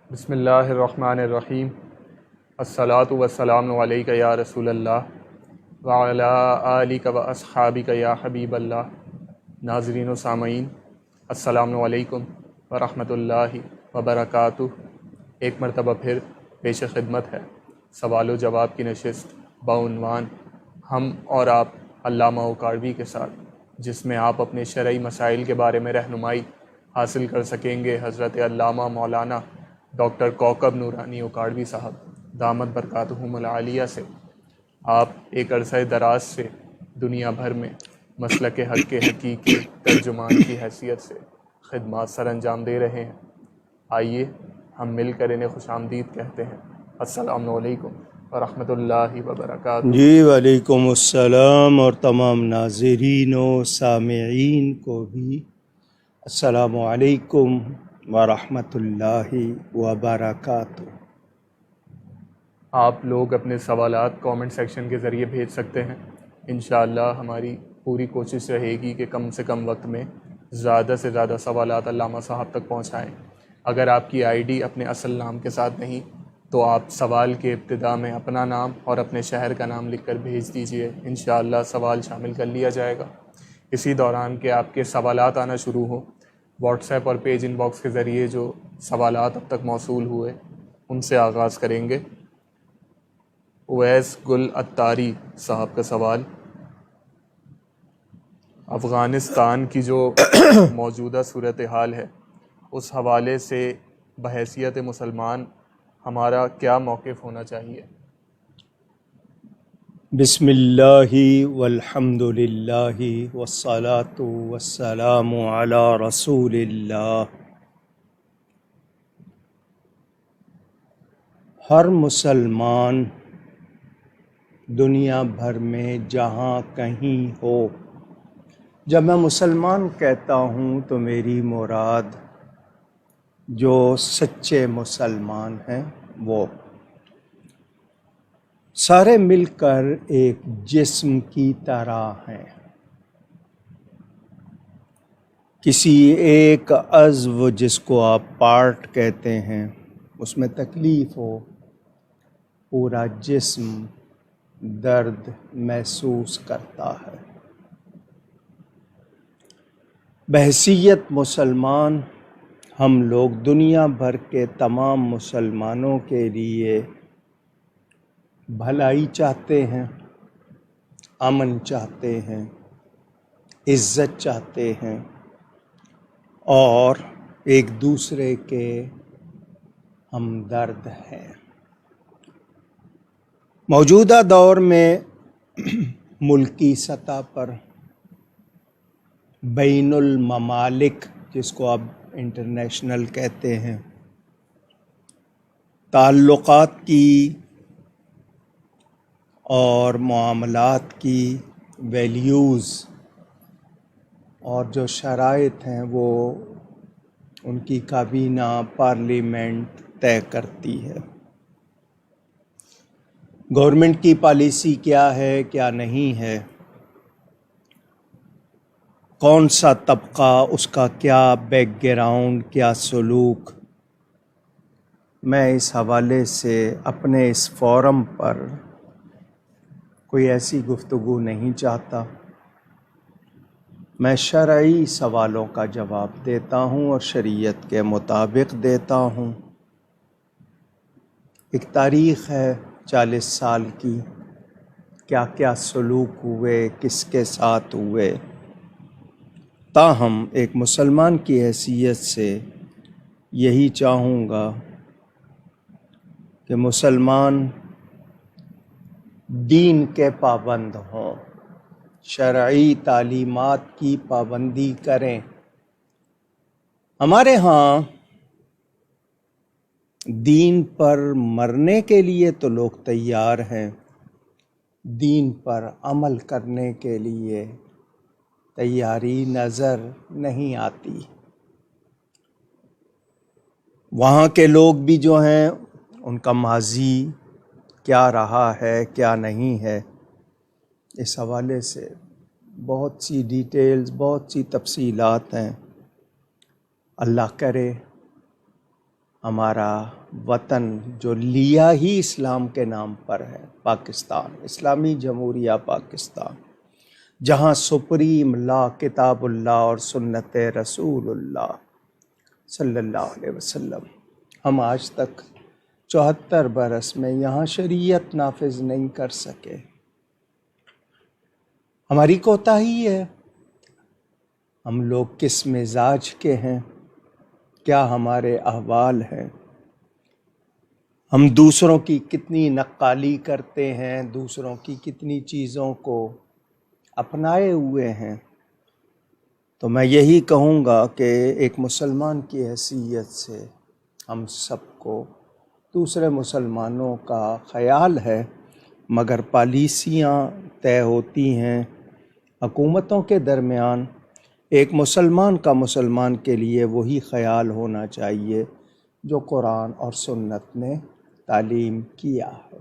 بسم اللہ الرحمن الرحیم۔ الصلاۃ والسلام علیک یا رسول اللہ وعلی آلک و اصحابک یا حبیب اللہ۔ ناظرین و سامعین، السلام علیکم ورحمۃ اللہ وبرکاتہ۔ ایک مرتبہ پھر پیش خدمت ہے سوال و جواب کی نشست بعنوان ہم اور آپ علامہ اوکاڑوی کے ساتھ، جس میں آپ اپنے شرعی مسائل کے بارے میں رہنمائی حاصل کر سکیں گے حضرت علامہ مولانا ڈاکٹر کوکب نورانی اوکاڑوی صاحب دامت برکاتہم العالیہ سے۔ آپ ایک عرصہ دراز سے دنیا بھر میں مسلک حق کے حقیقی ترجمان کی حیثیت سے خدمات سر انجام دے رہے ہیں۔ آئیے ہم مل کر انہیں خوش آمدید کہتے ہیں۔ السلام علیکم ورحمۃ اللہ وبرکاتہ۔ جی وعلیکم السلام، اور تمام ناظرین و سامعین کو بھی السلام علیکم ورحمۃ اللہ وبرکاتہ۔ آپ لوگ اپنے سوالات کامنٹ سیکشن کے ذریعے بھیج سکتے ہیں۔ انشاءاللہ ہماری پوری کوشش رہے گی کہ کم سے کم وقت میں زیادہ سے زیادہ سوالات علامہ صاحب تک پہنچائیں۔ اگر آپ کی آئی ڈی اپنے اصل نام کے ساتھ نہیں تو آپ سوال کے ابتدا میں اپنا نام اور اپنے شہر کا نام لکھ کر بھیج دیجئے، انشاءاللہ سوال شامل کر لیا جائے گا۔ اسی دوران کہ آپ کے سوالات آنا شروع ہوں، واٹس ایپ اور پیج ان باکس کے ذریعے جو سوالات اب تک موصول ہوئے ان سے آغاز کریں گے۔ اویس گل عطاری صاحب کا سوال، افغانستان کی جو موجودہ صورتحال ہے اس حوالے سے بحیثیت مسلمان ہمارا کیا موقف ہونا چاہیے؟ بسم اللہ والحمد للہ والصلاة والسلام علی رسول اللہ۔ ہر مسلمان دنیا بھر میں جہاں کہیں ہو، جب میں مسلمان کہتا ہوں تو میری مراد جو سچے مسلمان ہیں وہ سارے مل کر ایک جسم کی طرح ہیں۔ کسی ایک عضو جس کو آپ پارٹ کہتے ہیں اس میں تکلیف ہو، پورا جسم درد محسوس کرتا ہے۔ بحیثیت مسلمان ہم لوگ دنیا بھر کے تمام مسلمانوں کے لیے بھلائی چاہتے ہیں، امن چاہتے ہیں، عزت چاہتے ہیں، اور ایک دوسرے کے ہمدرد ہیں۔ موجودہ دور میں ملکی سطح پر بین الممالک، جس کو آپ انٹرنیشنل کہتے ہیں، تعلقات کی اور معاملات کی ویلیوز اور جو شرائط ہیں وہ ان کی کابینہ پارلیمنٹ طے کرتی ہے۔ گورنمنٹ کی پالیسی کیا ہے، کیا نہیں ہے، کون سا طبقہ، اس کا کیا بیک گراؤنڈ، کیا سلوک، میں اس حوالے سے اپنے اس فورم پر کوئی ایسی گفتگو نہیں چاہتا۔ میں شرعی سوالوں کا جواب دیتا ہوں اور شریعت کے مطابق دیتا ہوں۔ ایک تاریخ ہے 40 سال کی، کیا کیا سلوک ہوئے، کس کے ساتھ ہوئے۔ تاہم ایک مسلمان کی حیثیت سے یہی چاہوں گا کہ مسلمان دین کے پابند ہوں، شرعی تعلیمات کی پابندی کریں۔ ہمارے ہاں دین پر مرنے کے لیے تو لوگ تیار ہیں، دین پر عمل کرنے کے لیے تیاری نظر نہیں آتی۔ وہاں کے لوگ بھی جو ہیں ان کا ماضی کیا رہا ہے، کیا نہیں ہے، اس حوالے سے بہت سی ڈیٹیلز، بہت سی تفصیلات ہیں۔ اللہ کرے ہمارا وطن جو لیا ہی اسلام کے نام پر ہے، پاکستان، اسلامی جمہوریہ پاکستان، جہاں سپریم لا کتاب اللہ اور سنت رسول اللہ صلی اللہ علیہ وسلم، ہم آج تک 74 برس میں یہاں شریعت نافذ نہیں کر سکے۔ ہماری کوتاہی ہے۔ ہم لوگ کس مزاج کے ہیں، کیا ہمارے احوال ہیں، ہم دوسروں کی کتنی نقالی کرتے ہیں، دوسروں کی کتنی چیزوں کو اپنائے ہوئے ہیں۔ تو میں یہی کہوں گا کہ ایک مسلمان کی حیثیت سے ہم سب کو دوسرے مسلمانوں کا خیال ہے، مگر پالیسیاں طے ہوتی ہیں حکومتوں کے درمیان۔ ایک مسلمان کا مسلمان کے لیے وہی خیال ہونا چاہیے جو قرآن اور سنت نے تعلیم کیا ہے۔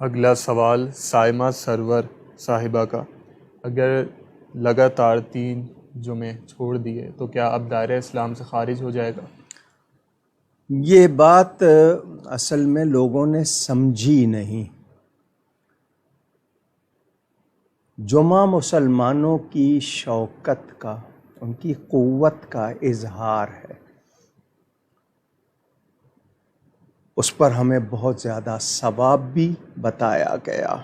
اگلا سوال سائمہ سرور صاحبہ کا، اگر لگاتار 3 جمعے چھوڑ دیے تو کیا اب دائرہ اسلام سے خارج ہو جائے گا؟ یہ بات اصل میں لوگوں نے سمجھی نہیں۔ جمعہ مسلمانوں کی شوکت کا، ان کی قوت کا اظہار ہے۔ اس پر ہمیں بہت زیادہ ثواب بھی بتایا گیا۔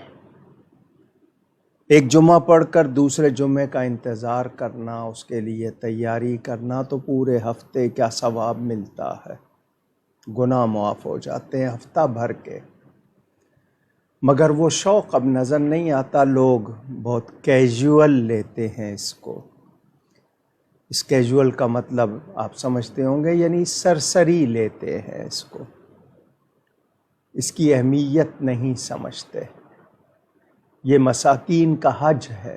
ایک جمعہ پڑھ کر دوسرے جمعے کا انتظار کرنا، اس کے لیے تیاری کرنا، تو پورے ہفتے کیا ثواب ملتا ہے، گناہ معاف ہو جاتے ہیں ہفتہ بھر کے۔ مگر وہ شوق اب نظر نہیں آتا، لوگ بہت کیجول لیتے ہیں اس کو۔ اس کیجول کا مطلب آپ سمجھتے ہوں گے، یعنی سرسری لیتے ہیں اس کو، اس کی اہمیت نہیں سمجھتے۔ یہ مساکین کا حج ہے۔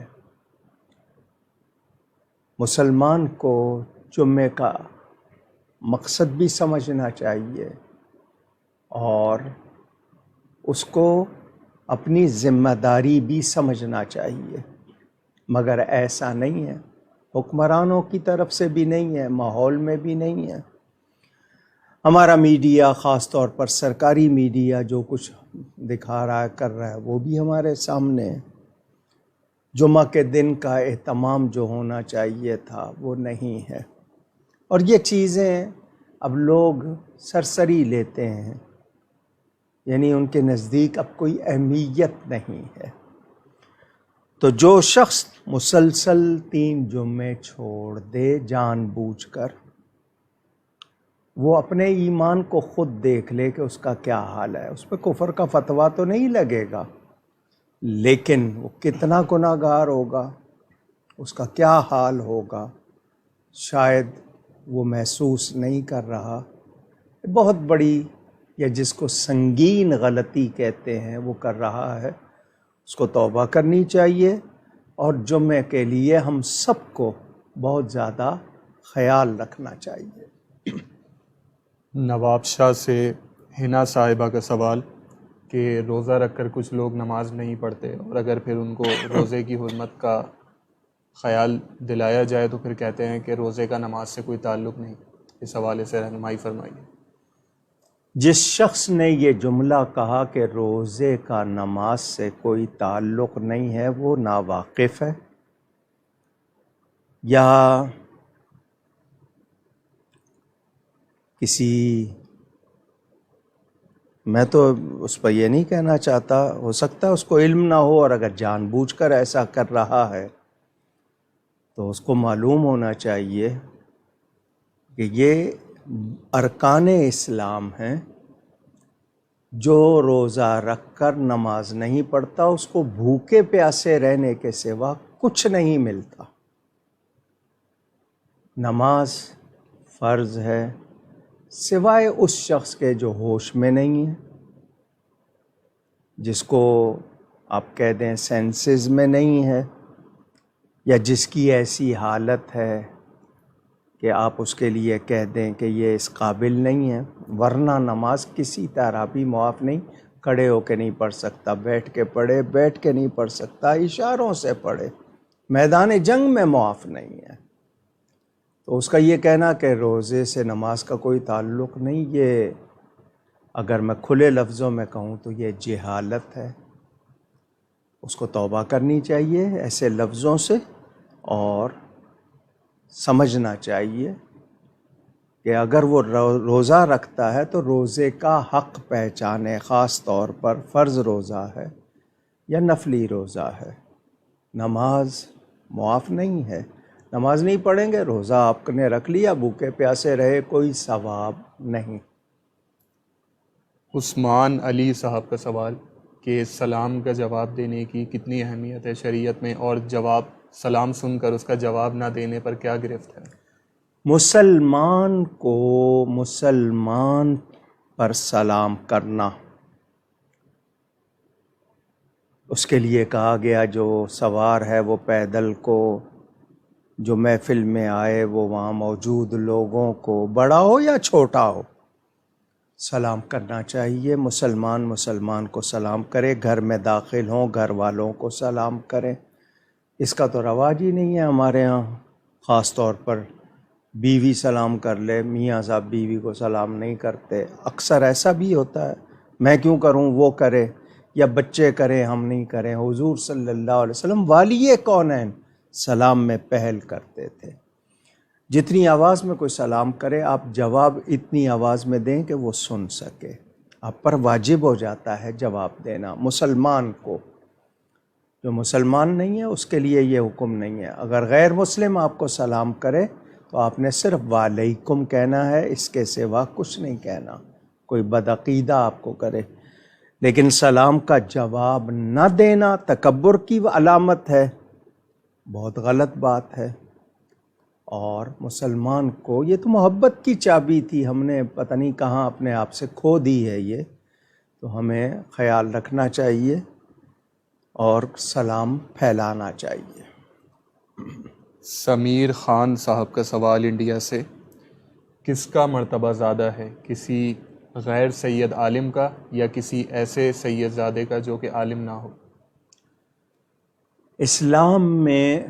مسلمان کو جمعے کا مقصد بھی سمجھنا چاہیے اور اس کو اپنی ذمہ داری بھی سمجھنا چاہیے، مگر ایسا نہیں ہے، حکمرانوں کی طرف سے بھی نہیں ہے، ماحول میں بھی نہیں ہے۔ ہمارا میڈیا، خاص طور پر سرکاری میڈیا، جو کچھ دکھا رہا ہے، کر رہا ہے، وہ بھی ہمارے سامنے ہے۔ جمعہ کے دن کا اہتمام جو ہونا چاہیے تھا وہ نہیں ہے، اور یہ چیزیں اب لوگ سرسری لیتے ہیں، یعنی ان کے نزدیک اب کوئی اہمیت نہیں ہے۔ تو جو شخص مسلسل 3 جمعے چھوڑ دے جان بوجھ کر، وہ اپنے ایمان کو خود دیکھ لے کہ اس کا کیا حال ہے۔ اس پہ کفر کا فتویٰ تو نہیں لگے گا، لیکن وہ کتنا گناہ گار ہوگا، اس کا کیا حال ہوگا، شاید وہ محسوس نہیں کر رہا۔ بہت بڑی، یا جس کو سنگین غلطی کہتے ہیں، وہ کر رہا ہے۔ اس کو توبہ کرنی چاہیے، اور جمعے کے لیے ہم سب کو بہت زیادہ خیال رکھنا چاہیے۔ نواب شاہ سے حنا صاحبہ کا سوال کہ روزہ رکھ کر کچھ لوگ نماز نہیں پڑھتے، اور اگر پھر ان کو روزے کی حرمت کا خیال دلایا جائے تو پھر کہتے ہیں کہ روزے کا نماز سے کوئی تعلق نہیں۔ اس حوالے سے رہنمائی فرمائیے۔ جس شخص نے یہ جملہ کہا کہ روزے کا نماز سے کوئی تعلق نہیں ہے، وہ ناواقف ہے، یا میں تو اس پر یہ نہیں کہنا چاہتا، ہو سکتا ہے اس کو علم نہ ہو، اور اگر جان بوجھ کر ایسا کر رہا ہے تو اس کو معلوم ہونا چاہیے کہ یہ ارکان اسلام ہیں۔ جو روزہ رکھ کر نماز نہیں پڑھتا، اس کو بھوکے پیاسے رہنے کے سوا کچھ نہیں ملتا۔ نماز فرض ہے، سوائے اس شخص کے جو ہوش میں نہیں ہے، جس کو آپ کہہ دیں سینسز میں نہیں ہے، یا جس کی ایسی حالت ہے کہ آپ اس کے لیے کہہ دیں کہ یہ اس قابل نہیں ہے، ورنہ نماز کسی طرح بھی معاف نہیں۔ کھڑے ہو کے نہیں پڑھ سکتا، بیٹھ کے پڑھے، بیٹھ کے نہیں پڑھ سکتا، اشاروں سے پڑھے، میدان جنگ میں معاف نہیں ہے۔ تو اس کا یہ کہنا کہ روزے سے نماز کا کوئی تعلق نہیں، یہ اگر میں کھلے لفظوں میں کہوں تو یہ جہالت ہے. اس کو توبہ کرنی چاہیے ایسے لفظوں سے، اور سمجھنا چاہیے کہ اگر وہ روزہ رکھتا ہے تو روزے کا حق پہچانے، خاص طور پر فرض روزہ ہے یا نفلی روزہ ہے. نماز معاف نہیں ہے. نماز نہیں پڑھیں گے، روزہ آپ نے رکھ لیا، بھوکے پیاسے رہے، کوئی ثواب نہیں. عثمان علی صاحب کا سوال کہ سلام کا جواب دینے کی کتنی اہمیت ہے شریعت میں، اور سلام سن کر اس کا جواب نہ دینے پر کیا گرفت ہے؟ مسلمان کو مسلمان پر سلام کرنا، اس کے لیے کہا گیا جو سوار ہے وہ پیدل کو، جو محفل میں آئے وہ وہاں موجود لوگوں کو، بڑا ہو یا چھوٹا ہو، سلام کرنا چاہیے. مسلمان کو سلام کرے، گھر میں داخل ہوں گھر والوں کو سلام کریں. اس کا تو رواج ہی نہیں ہے ہمارے ہاں. خاص طور پر بیوی سلام کر لے، میاں صاحب بیوی کو سلام نہیں کرتے. اکثر ایسا بھی ہوتا ہے، میں کیوں کروں وہ کرے، یا بچے کریں ہم نہیں کریں. حضور صلی اللہ علیہ وسلم والی کونین سلام میں پہل کرتے تھے. جتنی آواز میں کوئی سلام کرے آپ جواب اتنی آواز میں دیں کہ وہ سن سکے. آپ پر واجب ہو جاتا ہے جواب دینا. مسلمان کو، جو مسلمان نہیں ہے اس کے لیے یہ حکم نہیں ہے. اگر غیر مسلم آپ کو سلام کرے تو آپ نے صرف وعلیکم کہنا ہے، اس کے سوا کچھ نہیں کہنا. کوئی بدعقیدہ آپ کو کرے، لیکن سلام کا جواب نہ دینا تکبر کی علامت ہے، بہت غلط بات ہے. اور مسلمان کو، یہ تو محبت کی چابی تھی، ہم نے پتہ نہیں کہاں اپنے آپ سے کھو دی ہے. یہ تو ہمیں خیال رکھنا چاہیے اور سلام پھیلانا چاہیے. سمیر خان صاحب کا سوال انڈیا سے، کس کا مرتبہ زیادہ ہے، کسی غیر سید عالم کا یا کسی ایسے سید زادے کا جو کہ عالم نہ ہو؟ اسلام میں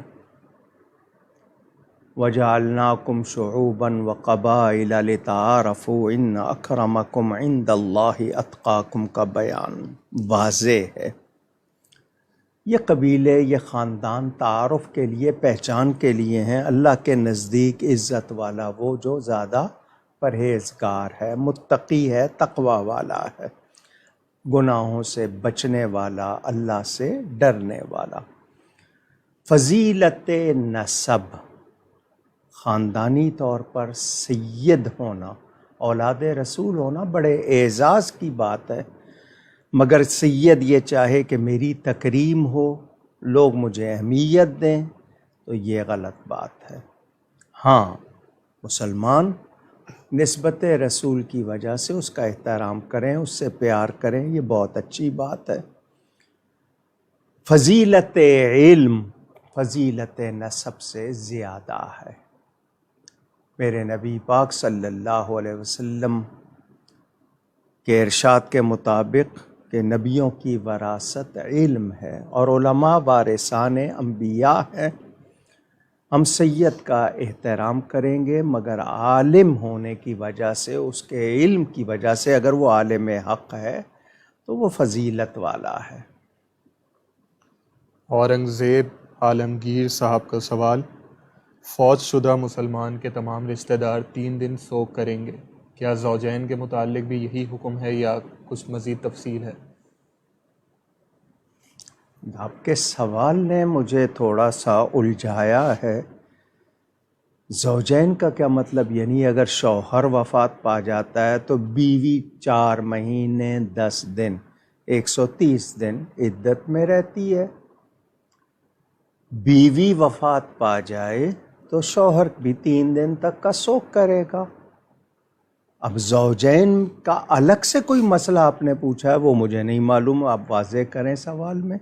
وَجَعَلْنَاكُمْ شُعُوبًا وَقَبَائِلَ لِتَعَارَفُوا إِنَّ أَكْرَمَكُمْ عِنْدَ اللَّهِ أَتْقَاكُمْ کا بیان واضح ہے. یہ قبیلے، یہ خاندان تعارف کے لیے، پہچان کے لیے ہیں. اللہ کے نزدیک عزت والا وہ جو زیادہ پرہیزگار ہے، متقی ہے، تقوی والا ہے، گناہوں سے بچنے والا، اللہ سے ڈرنے والا. فضیلت نسب، خاندانی طور پر سید ہونا، اولاد رسول ہونا بڑے اعزاز کی بات ہے. مگر سید یہ چاہے کہ میری تکریم ہو، لوگ مجھے اہمیت دیں، تو یہ غلط بات ہے. ہاں، مسلمان نسبت رسول کی وجہ سے اس کا احترام کریں، اس سے پیار کریں، یہ بہت اچھی بات ہے. فضیلت علم فضیلت نسب سے زیادہ ہے. میرے نبی پاک صلی اللہ علیہ وسلم کے ارشاد کے مطابق کہ نبیوں کی وراثت علم ہے اور علماء وارثان انبیاء ہیں. ہم سید کا احترام کریں گے مگر عالم ہونے کی وجہ سے، اس کے علم کی وجہ سے. اگر وہ عالم حق ہے تو وہ فضیلت والا ہے. اورنگزیب عالمگیر صاحب کا سوال، فوت شدہ مسلمان کے تمام رشتہ دار 3 دن سوگ کریں گے، کیا زوجین کے متعلق بھی یہی حکم ہے یا کچھ مزید تفصیل ہے؟ آپ کے سوال نے مجھے تھوڑا سا الجھایا ہے. زوجین کا کیا مطلب؟ یعنی اگر شوہر وفات پا جاتا ہے تو بیوی 4 مہینے 10 دن 130 دن عدت میں رہتی ہے. بیوی وفات پا جائے تو شوہر بھی 3 دن تک کا سوگ کرے گا. اب زوجین کا الگ سے کوئی مسئلہ آپ نے پوچھا ہے، وہ مجھے نہیں معلوم، آپ واضح کریں سوال میں.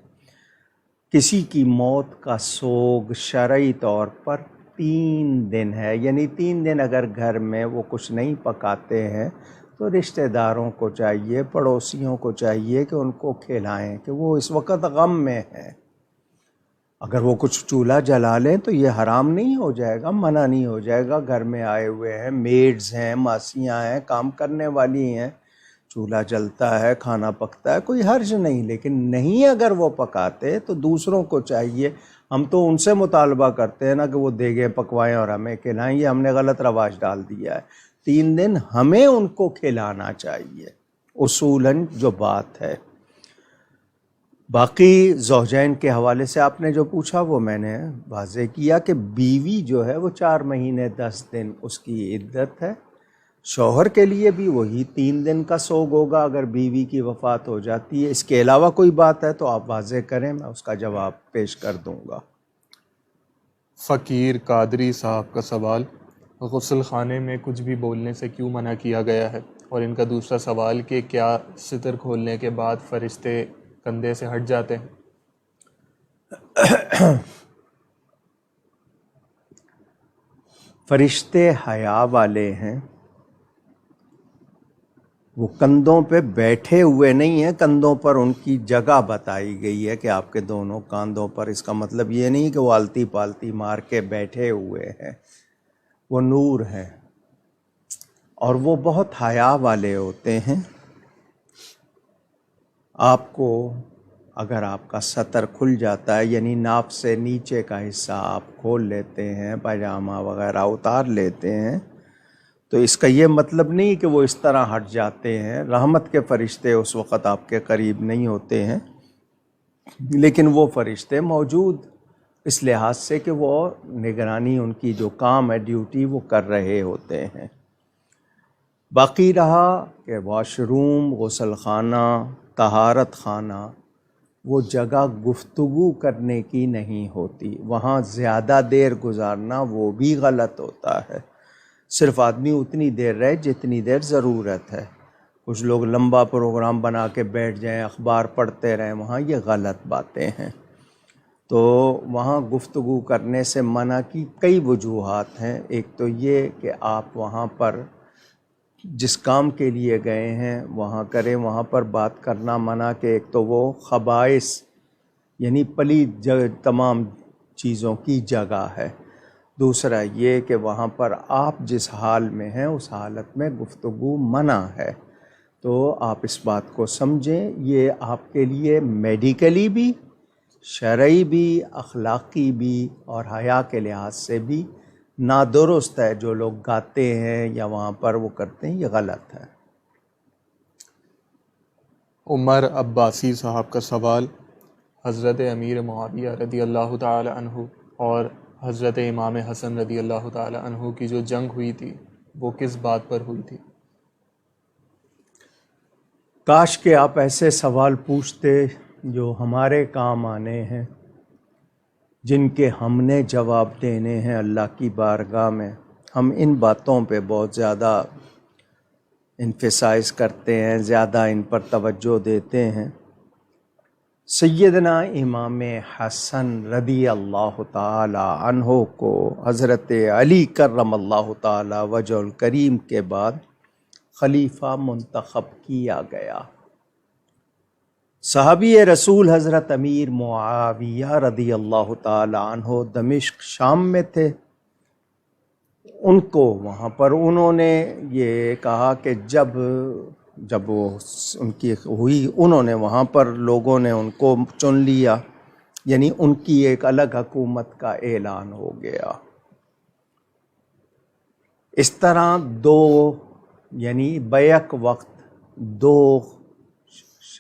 کسی کی موت کا سوگ شرعی طور پر 3 دن ہے، یعنی 3 دن اگر گھر میں وہ کچھ نہیں پکاتے ہیں تو رشتہ داروں کو چاہیے، پڑوسیوں کو چاہیے کہ ان کو کھلائیں، کہ وہ اس وقت غم میں ہیں. اگر وہ کچھ چولہا جلا لیں تو یہ حرام نہیں ہو جائے گا، منع نہیں ہو جائے گا. گھر میں آئے ہوئے ہیں، میڈز ہیں، ماسیاں ہیں، کام کرنے والی ہیں، چولہا جلتا ہے، کھانا پکتا ہے، کوئی حرج نہیں. لیکن نہیں اگر وہ پکاتے تو دوسروں کو چاہیے. ہم تو ان سے مطالبہ کرتے ہیں نا کہ وہ دیگیں پکوائیں اور ہمیں کھلائیں. یہ ہم نے غلط رواج ڈال دیا ہے. 3 دن ہمیں ان کو کھلانا چاہیے اصولاً جو بات ہے. باقی زوجین کے حوالے سے آپ نے جو پوچھا وہ میں نے واضح کیا کہ بیوی جو ہے وہ 4 مہینے 10 دن اس کی عدت ہے. شوہر کے لیے بھی وہی 3 دن کا سوگ ہوگا اگر بیوی کی وفات ہو جاتی ہے. اس کے علاوہ کوئی بات ہے تو آپ واضح کریں، میں اس کا جواب پیش کر دوں گا. فقیر قادری صاحب کا سوال: غسل خانے میں کچھ بھی بولنے سے کیوں منع کیا گیا ہے؟ اور ان کا دوسرا سوال کہ کیا ستر کھولنے کے بعد فرشتے کندھے سے ہٹ جاتے ہیں؟ فرشتے حیا والے ہیں، وہ کندھوں پہ بیٹھے ہوئے نہیں ہیں. کندھوں پر ان کی جگہ بتائی گئی ہے کہ آپ کے دونوں کاندھوں پر. اس کا مطلب یہ نہیں کہ وہ آلتی پالتی مار کے بیٹھے ہوئے ہیں. وہ نور ہیں اور وہ بہت حیا والے ہوتے ہیں. آپ کو اگر آپ کا سطر کھل جاتا ہے، یعنی ناف سے نیچے کا حصہ آپ کھول لیتے ہیں، پاجامہ وغیرہ اتار لیتے ہیں، تو اس کا یہ مطلب نہیں کہ وہ اس طرح ہٹ جاتے ہیں. رحمت کے فرشتے اس وقت آپ کے قریب نہیں ہوتے ہیں، لیکن وہ فرشتے موجود اس لحاظ سے کہ وہ نگرانی، ان کی جو کام ہے، ڈیوٹی، وہ کر رہے ہوتے ہیں. باقی رہا کہ واش روم، غسل خانہ، طہارت خانہ، وہ جگہ گفتگو کرنے کی نہیں ہوتی. وہاں زیادہ دیر گزارنا وہ بھی غلط ہوتا ہے. صرف آدمی اتنی دیر رہے جتنی دیر ضرورت ہے. کچھ لوگ لمبا پروگرام بنا کے بیٹھ جائیں، اخبار پڑھتے رہیں وہاں، یہ غلط باتیں ہیں. تو وہاں گفتگو کرنے سے منع کی کئی وجوہات ہیں. ایک تو یہ کہ آپ وہاں پر جس کام کے لیے گئے ہیں وہاں کریں. وہاں پر بات کرنا منع کہ ایک تو وہ خبائث یعنی پلید تمام چیزوں کی جگہ ہے. دوسرا یہ کہ وہاں پر آپ جس حال میں ہیں اس حالت میں گفتگو منع ہے. تو آپ اس بات کو سمجھیں. یہ آپ کے لیے میڈیکلی بھی، شرعی بھی، اخلاقی بھی اور حیا کے لحاظ سے بھی نادرست ہے. جو لوگ گاتے ہیں یا وہاں پر وہ کرتے ہیں، یہ غلط ہے. عمر عباسی صاحب کا سوال: حضرت امیر معاویہ رضی اللہ تعالی عنہ اور حضرت امام حسن رضی اللہ تعالی عنہ کی جو جنگ ہوئی تھی وہ کس بات پر ہوئی تھی؟ کاش کہ آپ ایسے سوال پوچھتے جو ہمارے کام آنے ہیں، جن کے ہم نے جواب دینے ہیں اللہ کی بارگاہ میں. ہم ان باتوں پہ بہت زیادہ انفسائز کرتے ہیں، زیادہ ان پر توجہ دیتے ہیں. سیدنا امام حسن رضی اللہ تعالی عنہ کو حضرت علی کرم اللہ تعالی وجہ الکریم کے بعد خلیفہ منتخب کیا گیا. صحابی رسول حضرت امیر معاویہ رضی اللہ تعالی عنہ دمشق شام میں تھے. ان کو وہاں پر انہوں نے یہ کہا کہ جب وہ ان کی ہوئی، انہوں نے وہاں پر لوگوں نے ان کو چن لیا، یعنی ان کی ایک الگ حکومت کا اعلان ہو گیا. اس طرح دو یعنی بیک وقت دو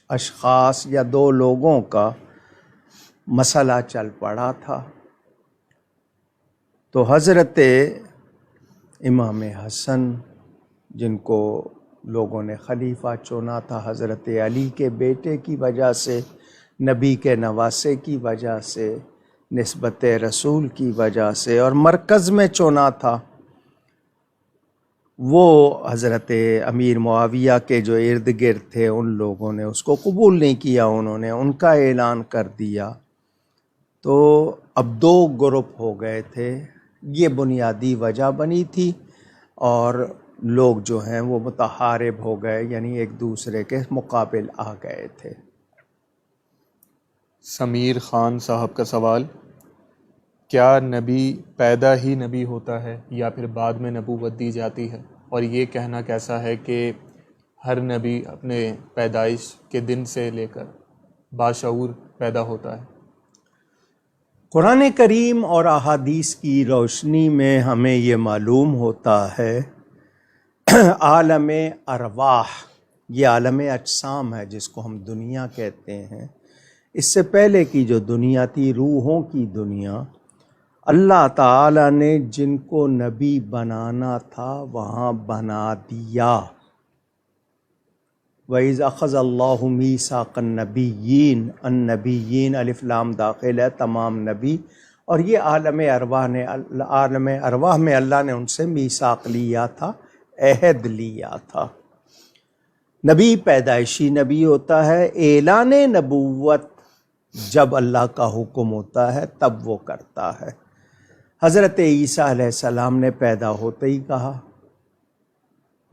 اشخاص یا دو لوگوں کا مسئلہ چل پڑا تھا. تو حضرت امام حسن جن کو لوگوں نے خلیفہ چنا تھا حضرت علی کے بیٹے کی وجہ سے، نبی کے نواسے کی وجہ سے، نسبت رسول کی وجہ سے، اور مرکز میں چنا تھا، وہ حضرت امیر معاویہ کے جو ارد گرد تھے ان لوگوں نے اس کو قبول نہیں کیا. انہوں نے ان کا اعلان کر دیا. تو اب دو گروپ ہو گئے تھے. یہ بنیادی وجہ بنی تھی اور لوگ جو ہیں وہ متحارب ہو گئے، یعنی ایک دوسرے کے مقابل آ گئے تھے. سمیر خان صاحب کا سوال: کیا نبی پیدا ہی نبی ہوتا ہے یا پھر بعد میں نبوت دی جاتی ہے؟ اور یہ کہنا کیسا ہے کہ ہر نبی اپنے پیدائش کے دن سے لے کر باشعور پیدا ہوتا ہے؟ قرآن کریم اور احادیث کی روشنی میں ہمیں یہ معلوم ہوتا ہے عالم ارواح، یہ عالم اجسام ہے جس کو ہم دنیا کہتے ہیں، اس سے پہلے کی جو دنیا تھی، روحوں کی دنیا، اللہ تعالیٰ نے جن کو نبی بنانا تھا وہاں بنا دیا۔ وَإِذْ أَخَذَ اللَّهُ مِيثَاقَ النَّبِيِّينَ، النبیین الف لام داخل ہے، تمام نبی، اور یہ عالم ارواح میں اللہ نے ان سے میثاق لیا تھا، عہد لیا تھا۔ نبی پیدائشی نبی ہوتا ہے، اعلان نبوت جب اللہ کا حکم ہوتا ہے تب وہ کرتا ہے۔ حضرت عیسیٰ علیہ السلام نے پیدا ہوتے ہی کہا،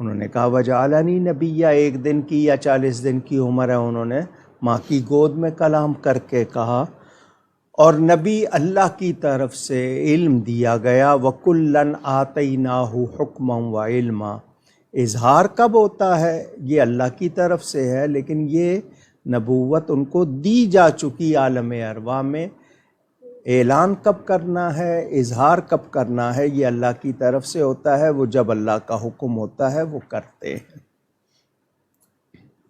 انہوں نے کہا وجعلنی نبیّا، 1 دن کی یا 40 دن کی عمر ہے، انہوں نے ماں کی گود میں کلام کر کے کہا، اور نبی اللہ کی طرف سے علم دیا گیا، وَكُلًّا آتَيْنَاهُ حُكْمًا وَعِلْمًا۔ اظہار کب ہوتا ہے؟ یہ اللہ کی طرف سے ہے، لیکن یہ نبوت ان کو دی جا چکی عالم ارواح میں۔ اعلان کب کرنا ہے، اظہار کب کرنا ہے، یہ اللہ کی طرف سے ہوتا ہے، وہ جب اللہ کا حکم ہوتا ہے وہ کرتے ہیں۔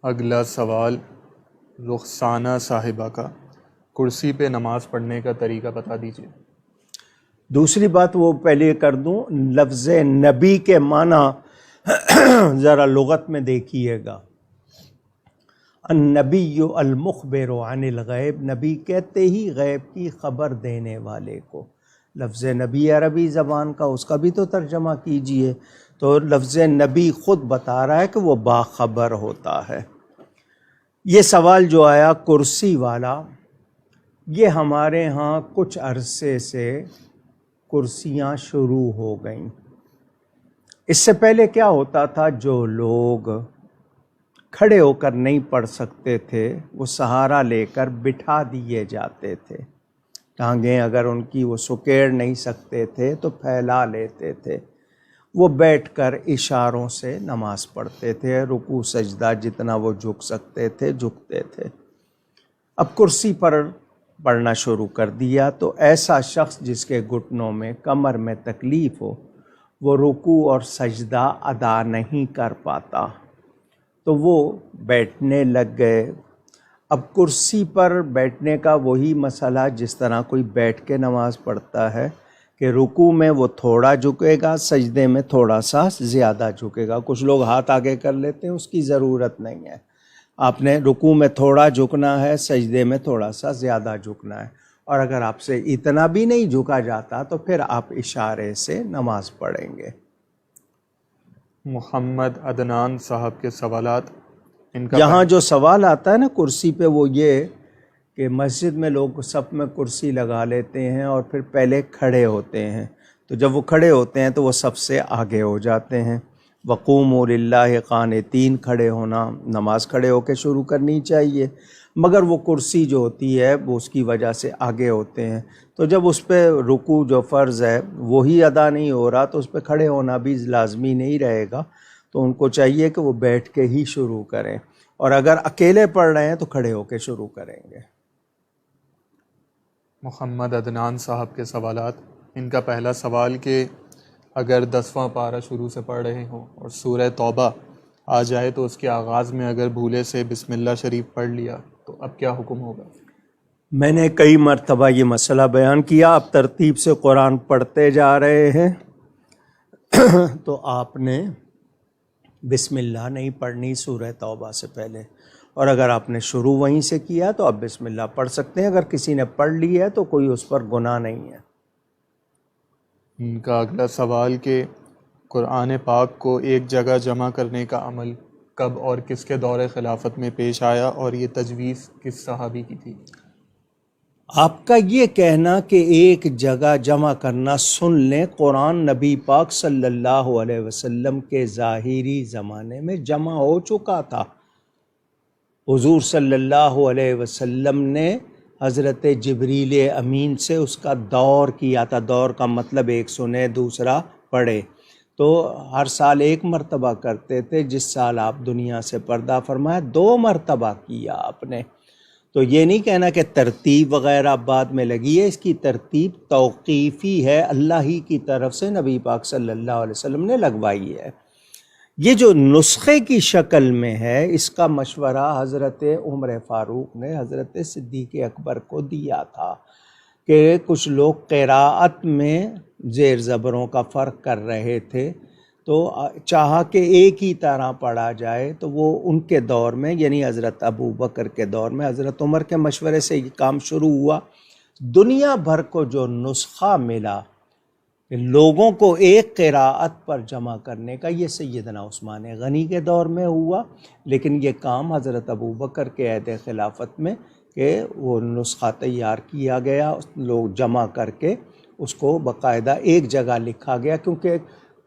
اگلا سوال رخسانہ صاحبہ کا، کرسی پہ نماز پڑھنے کا طریقہ بتا دیجیے۔ دوسری بات وہ پہلے کر دوں، لفظ نبی کے معنی ذرا لغت میں دیکھیے گا۔ النبی المخبر عن الغیب، نبی کہتے ہی غیب کی خبر دینے والے کو۔ لفظ نبی عربی زبان کا، اس کا بھی تو ترجمہ کیجئے، تو لفظ نبی خود بتا رہا ہے کہ وہ باخبر ہوتا ہے۔ یہ سوال جو آیا کرسی والا، یہ ہمارے ہاں کچھ عرصے سے کرسیاں شروع ہو گئیں۔ اس سے پہلے کیا ہوتا تھا، جو لوگ کھڑے ہو کر نہیں پڑھ سکتے تھے وہ سہارا لے کر بٹھا دیے جاتے تھے، ٹانگیں اگر ان کی وہ سکیڑ نہیں سکتے تھے تو پھیلا لیتے تھے، وہ بیٹھ کر اشاروں سے نماز پڑھتے تھے، رکوع سجدہ جتنا وہ جھک سکتے تھے جھکتے تھے۔ اب کرسی پر پڑھنا شروع کر دیا تو ایسا شخص جس کے گھٹنوں میں کمر میں تکلیف ہو وہ رکوع اور سجدہ ادا نہیں کر پاتا، تو وہ بیٹھنے لگ گئے۔ اب کرسی پر بیٹھنے کا وہی مسئلہ جس طرح کوئی بیٹھ کے نماز پڑھتا ہے کہ رکوع میں وہ تھوڑا جھکے گا، سجدے میں تھوڑا سا زیادہ جھکے گا۔ کچھ لوگ ہاتھ آگے کر لیتے ہیں، اس کی ضرورت نہیں ہے، آپ نے رکوع میں تھوڑا جھکنا ہے، سجدے میں تھوڑا سا زیادہ جھکنا ہے، اور اگر آپ سے اتنا بھی نہیں جھکا جاتا تو پھر آپ اشارے سے نماز پڑھیں گے۔ محمد عدنان صاحب کے سوالات، ان کا یہاں جو سوال آتا ہے نا کرسی پہ، وہ یہ کہ مسجد میں لوگ صف میں کرسی لگا لیتے ہیں اور پھر پہلے کھڑے ہوتے ہیں، تو جب وہ کھڑے ہوتے ہیں تو وہ سب سے آگے ہو جاتے ہیں۔ وقوموا للہ قانتین، کھڑے ہونا، نماز کھڑے ہو کے شروع کرنی چاہیے، مگر وہ کرسی جو ہوتی ہے وہ اس کی وجہ سے آگے ہوتے ہیں، تو جب اس پہ رکوع جو فرض ہے وہی ادا نہیں ہو رہا تو اس پہ کھڑے ہونا بھی لازمی نہیں رہے گا، تو ان کو چاہیے کہ وہ بیٹھ کے ہی شروع کریں، اور اگر اکیلے پڑھ رہے ہیں تو کھڑے ہو کے شروع کریں گے۔ محمد عدنان صاحب کے سوالات، ان کا پہلا سوال کہ اگر 10واں پارہ شروع سے پڑھ رہے ہوں اور سورہ توبہ آ جائے تو اس کے آغاز میں اگر بھولے سے بسم اللہ شریف پڑھ لیا تو اب کیا حکم ہوگا؟ میں نے کئی مرتبہ یہ مسئلہ بیان کیا، آپ ترتیب سے قرآن پڑھتے جا رہے ہیں تو آپ نے بسم اللہ نہیں پڑھنی سورہ توبہ سے پہلے، اور اگر آپ نے شروع وہیں سے کیا تو آپ بسم اللہ پڑھ سکتے ہیں، اگر کسی نے پڑھ لی ہے تو کوئی اس پر گناہ نہیں ہے۔ ان کا اگلا سوال کہ قرآن پاک کو ایک جگہ جمع کرنے کا عمل کب اور کس کے دور خلافت میں پیش آیا اور یہ تجویز کس صحابی کی تھی؟ آپ کا یہ کہنا کہ ایک جگہ جمع کرنا، سن لیں، قرآن نبی پاک صلی اللہ علیہ وسلم کے ظاہری زمانے میں جمع ہو چکا تھا۔ حضور صلی اللہ علیہ وسلم نے حضرت جبریل امین سے اس کا دور کیا تھا. دور کا مطلب ایک سنے دوسرا پڑھے. تو ہر سال ایک مرتبہ کرتے تھے. جس سال آپ دنیا سے پردہ فرمایا 2 مرتبہ کیا آپ نے. تو یہ نہیں کہنا کہ ترتیب وغیرہ بعد میں لگی ہے، اس کی ترتیب توقیفی ہے، اللہ ہی کی طرف سے نبی پاک صلی اللہ علیہ وسلم نے لگوائی ہے. یہ جو نسخے کی شکل میں ہے، اس کا مشورہ حضرت عمر فاروق نے حضرت صدیق اکبر کو دیا تھا کہ کچھ لوگ قراءت میں زیر زبروں کا فرق کر رہے تھے، تو چاہا کہ ایک ہی طرح پڑھا جائے. تو وہ ان کے دور میں، یعنی حضرت ابو بکر کے دور میں حضرت عمر کے مشورے سے یہ کام شروع ہوا. دنیا بھر کو جو نسخہ ملا کہ لوگوں کو ایک قراءت پر جمع کرنے کا، یہ سیدنا عثمان غنی کے دور میں ہوا. لیکن یہ کام حضرت ابو بکر کے عہد خلافت میں کہ وہ نسخہ تیار کیا گیا، لوگ جمع کر کے اس کو باقاعدہ ایک جگہ لکھا گیا، کیونکہ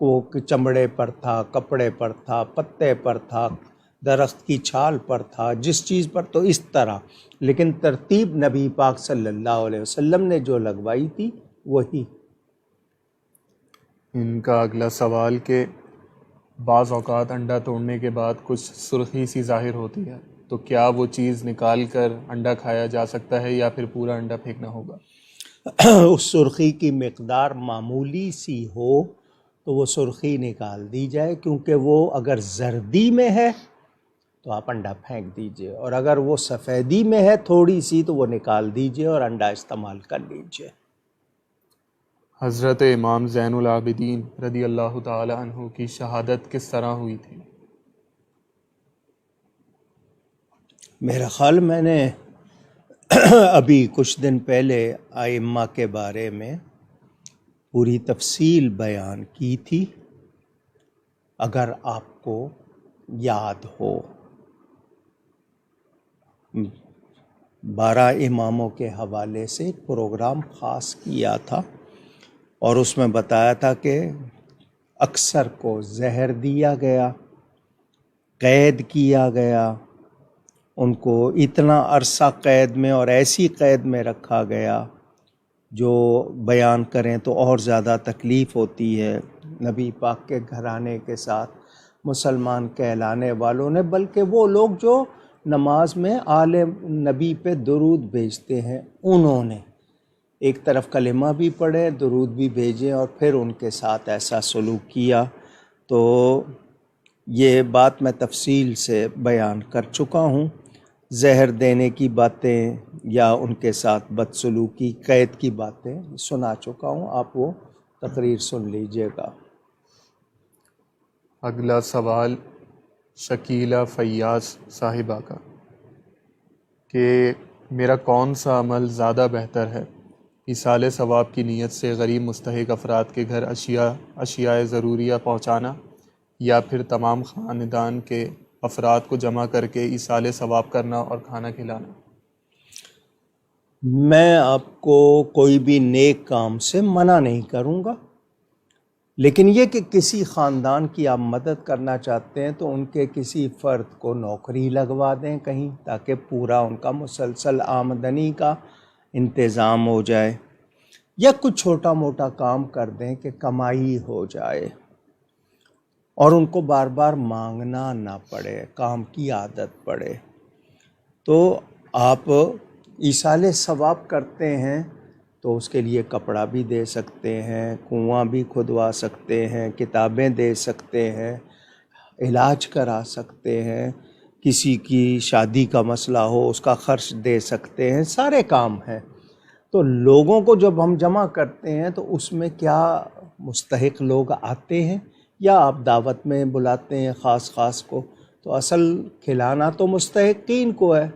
وہ چمڑے پر تھا، کپڑے پر تھا، پتے پر تھا، درخت کی چھال پر تھا، جس چیز پر، تو اس طرح. لیکن ترتیب نبی پاک صلی اللہ علیہ وسلم نے جو لگوائی تھی وہی. ان کا اگلا سوال کہ بعض اوقات انڈا توڑنے کے بعد کچھ سرخی سی ظاہر ہوتی ہے، تو کیا وہ چیز نکال کر انڈا کھایا جا سکتا ہے یا پھر پورا انڈا پھینکنا ہوگا؟ اس سرخی کی مقدار معمولی سی ہو تو وہ سرخی نکال دی جائے، کیونکہ وہ اگر زردی میں ہے تو آپ انڈا پھینک دیجئے، اور اگر وہ سفیدی میں ہے تھوڑی سی تو وہ نکال دیجئے اور انڈا استعمال کر لیجئے. حضرت امام زین العابدین رضی اللہ تعالی عنہ کی شہادت کس طرح ہوئی تھی؟ میرا خیال میں نے ابھی کچھ دن پہلے ائمہ کے بارے میں پوری تفصیل بیان کی تھی، اگر آپ کو یاد ہو. 12 اماموں کے حوالے سے ایک پروگرام خاص کیا تھا، اور اس میں بتایا تھا کہ اکثر کو زہر دیا گیا، قید کیا گیا، ان کو اتنا عرصہ قید میں اور ایسی قید میں رکھا گیا جو بیان کریں تو اور زیادہ تکلیف ہوتی ہے. نبی پاک کے گھرانے کے ساتھ مسلمان کہلانے والوں نے، بلکہ وہ لوگ جو نماز میں آل نبی پہ درود بھیجتے ہیں، انہوں نے ایک طرف کلمہ بھی پڑھے، درود بھی بھیجے، اور پھر ان کے ساتھ ایسا سلوک کیا. تو یہ بات میں تفصیل سے بیان کر چکا ہوں. زہر دینے کی باتیں یا ان کے ساتھ بدسلوکی، قید کی باتیں سنا چکا ہوں، آپ وہ تقریر سن لیجئے گا. اگلا سوال شکیلہ فیاض صاحبہ کا کہ میرا کون سا عمل زیادہ بہتر ہے، ایصال ثواب کی نیت سے غریب مستحق افراد کے گھر اشیاء ضروریہ پہنچانا، یا پھر تمام خاندان کے افراد کو جمع کر کے ایصال ثواب کرنا اور کھانا کھلانا؟ میں آپ کو کوئی بھی نیک کام سے منع نہیں کروں گا، لیکن یہ کہ کسی خاندان کی آپ مدد کرنا چاہتے ہیں تو ان کے کسی فرد کو نوکری لگوا دیں کہیں، تاکہ پورا ان کا مسلسل آمدنی کا انتظام ہو جائے، یا کچھ چھوٹا موٹا کام کر دیں کہ کمائی ہو جائے اور ان کو بار بار مانگنا نہ پڑے، کام کی عادت پڑے. تو آپ ایصال ثواب کرتے ہیں تو اس کے لیے کپڑا بھی دے سکتے ہیں، کنواں بھی کھدوا سکتے ہیں، کتابیں دے سکتے ہیں، علاج کرا سکتے ہیں، کسی کی شادی کا مسئلہ ہو اس کا خرچ دے سکتے ہیں، سارے کام ہیں. تو لوگوں کو جب ہم جمع کرتے ہیں تو اس میں کیا مستحق لوگ آتے ہیں یا آپ دعوت میں بلاتے ہیں خاص کو؟ تو اصل کھلانا تو مستحقین کو ہے.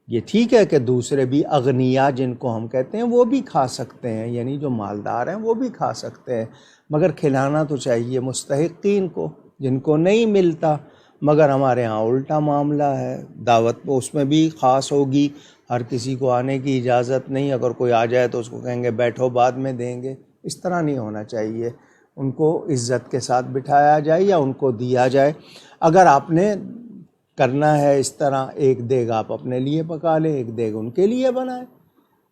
یہ ٹھیک ہے کہ دوسرے بھی اغنیا جن کو ہم کہتے ہیں وہ بھی کھا سکتے ہیں، یعنی جو مالدار ہیں وہ بھی کھا سکتے ہیں، مگر کھلانا تو چاہیے مستحقین کو جن کو نہیں ملتا. مگر ہمارے ہاں الٹا معاملہ ہے، دعوت اس میں بھی خاص ہوگی، ہر کسی کو آنے کی اجازت نہیں، اگر کوئی آ جائے تو اس کو کہیں گے بیٹھو بعد میں دیں گے. اس طرح نہیں ہونا چاہیے، ان کو عزت کے ساتھ بٹھایا جائے یا ان کو دیا جائے. اگر آپ نے کرنا ہے اس طرح، ایک دیگ آپ اپنے لیے پکا لیں، ایک دیگ ان کے لیے بنائیں،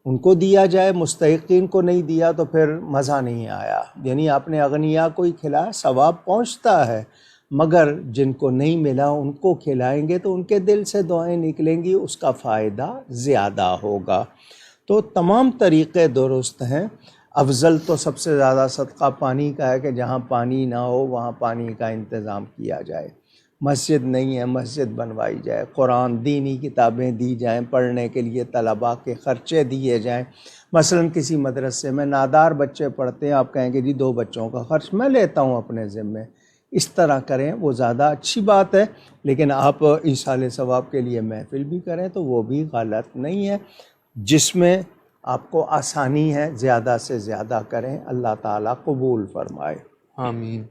ان کو دیا جائے، مستحقین کو نہیں دیا تو پھر مزہ نہیں آیا. یعنی آپ نے اغنیا کو ہی کھلایا، ثواب پہنچتا ہے، مگر جن کو نہیں ملا ان کو کھلائیں گے تو ان کے دل سے دعائیں نکلیں گی، اس کا فائدہ زیادہ ہوگا. تو تمام طریقے درست ہیں. افضل تو سب سے زیادہ صدقہ پانی کا ہے کہ جہاں پانی نہ ہو وہاں پانی کا انتظام کیا جائے. مسجد نہیں ہے، مسجد بنوائی جائے، قرآن دینی کتابیں دی جائیں، پڑھنے کے لیے طلباء کے خرچے دیے جائیں. مثلا کسی مدرسے میں نادار بچے پڑھتے ہیں، آپ کہیں کہ جی 2 بچوں کا خرچ میں لیتا ہوں اپنے ذمے، اس طرح کریں، وہ زیادہ اچھی بات ہے. لیکن آپ ایصال ثواب کے لیے محفل بھی کریں تو وہ بھی غلط نہیں ہے. جس میں آپ کو آسانی ہے زیادہ سے زیادہ کریں، اللہ تعالیٰ قبول فرمائے. آمین.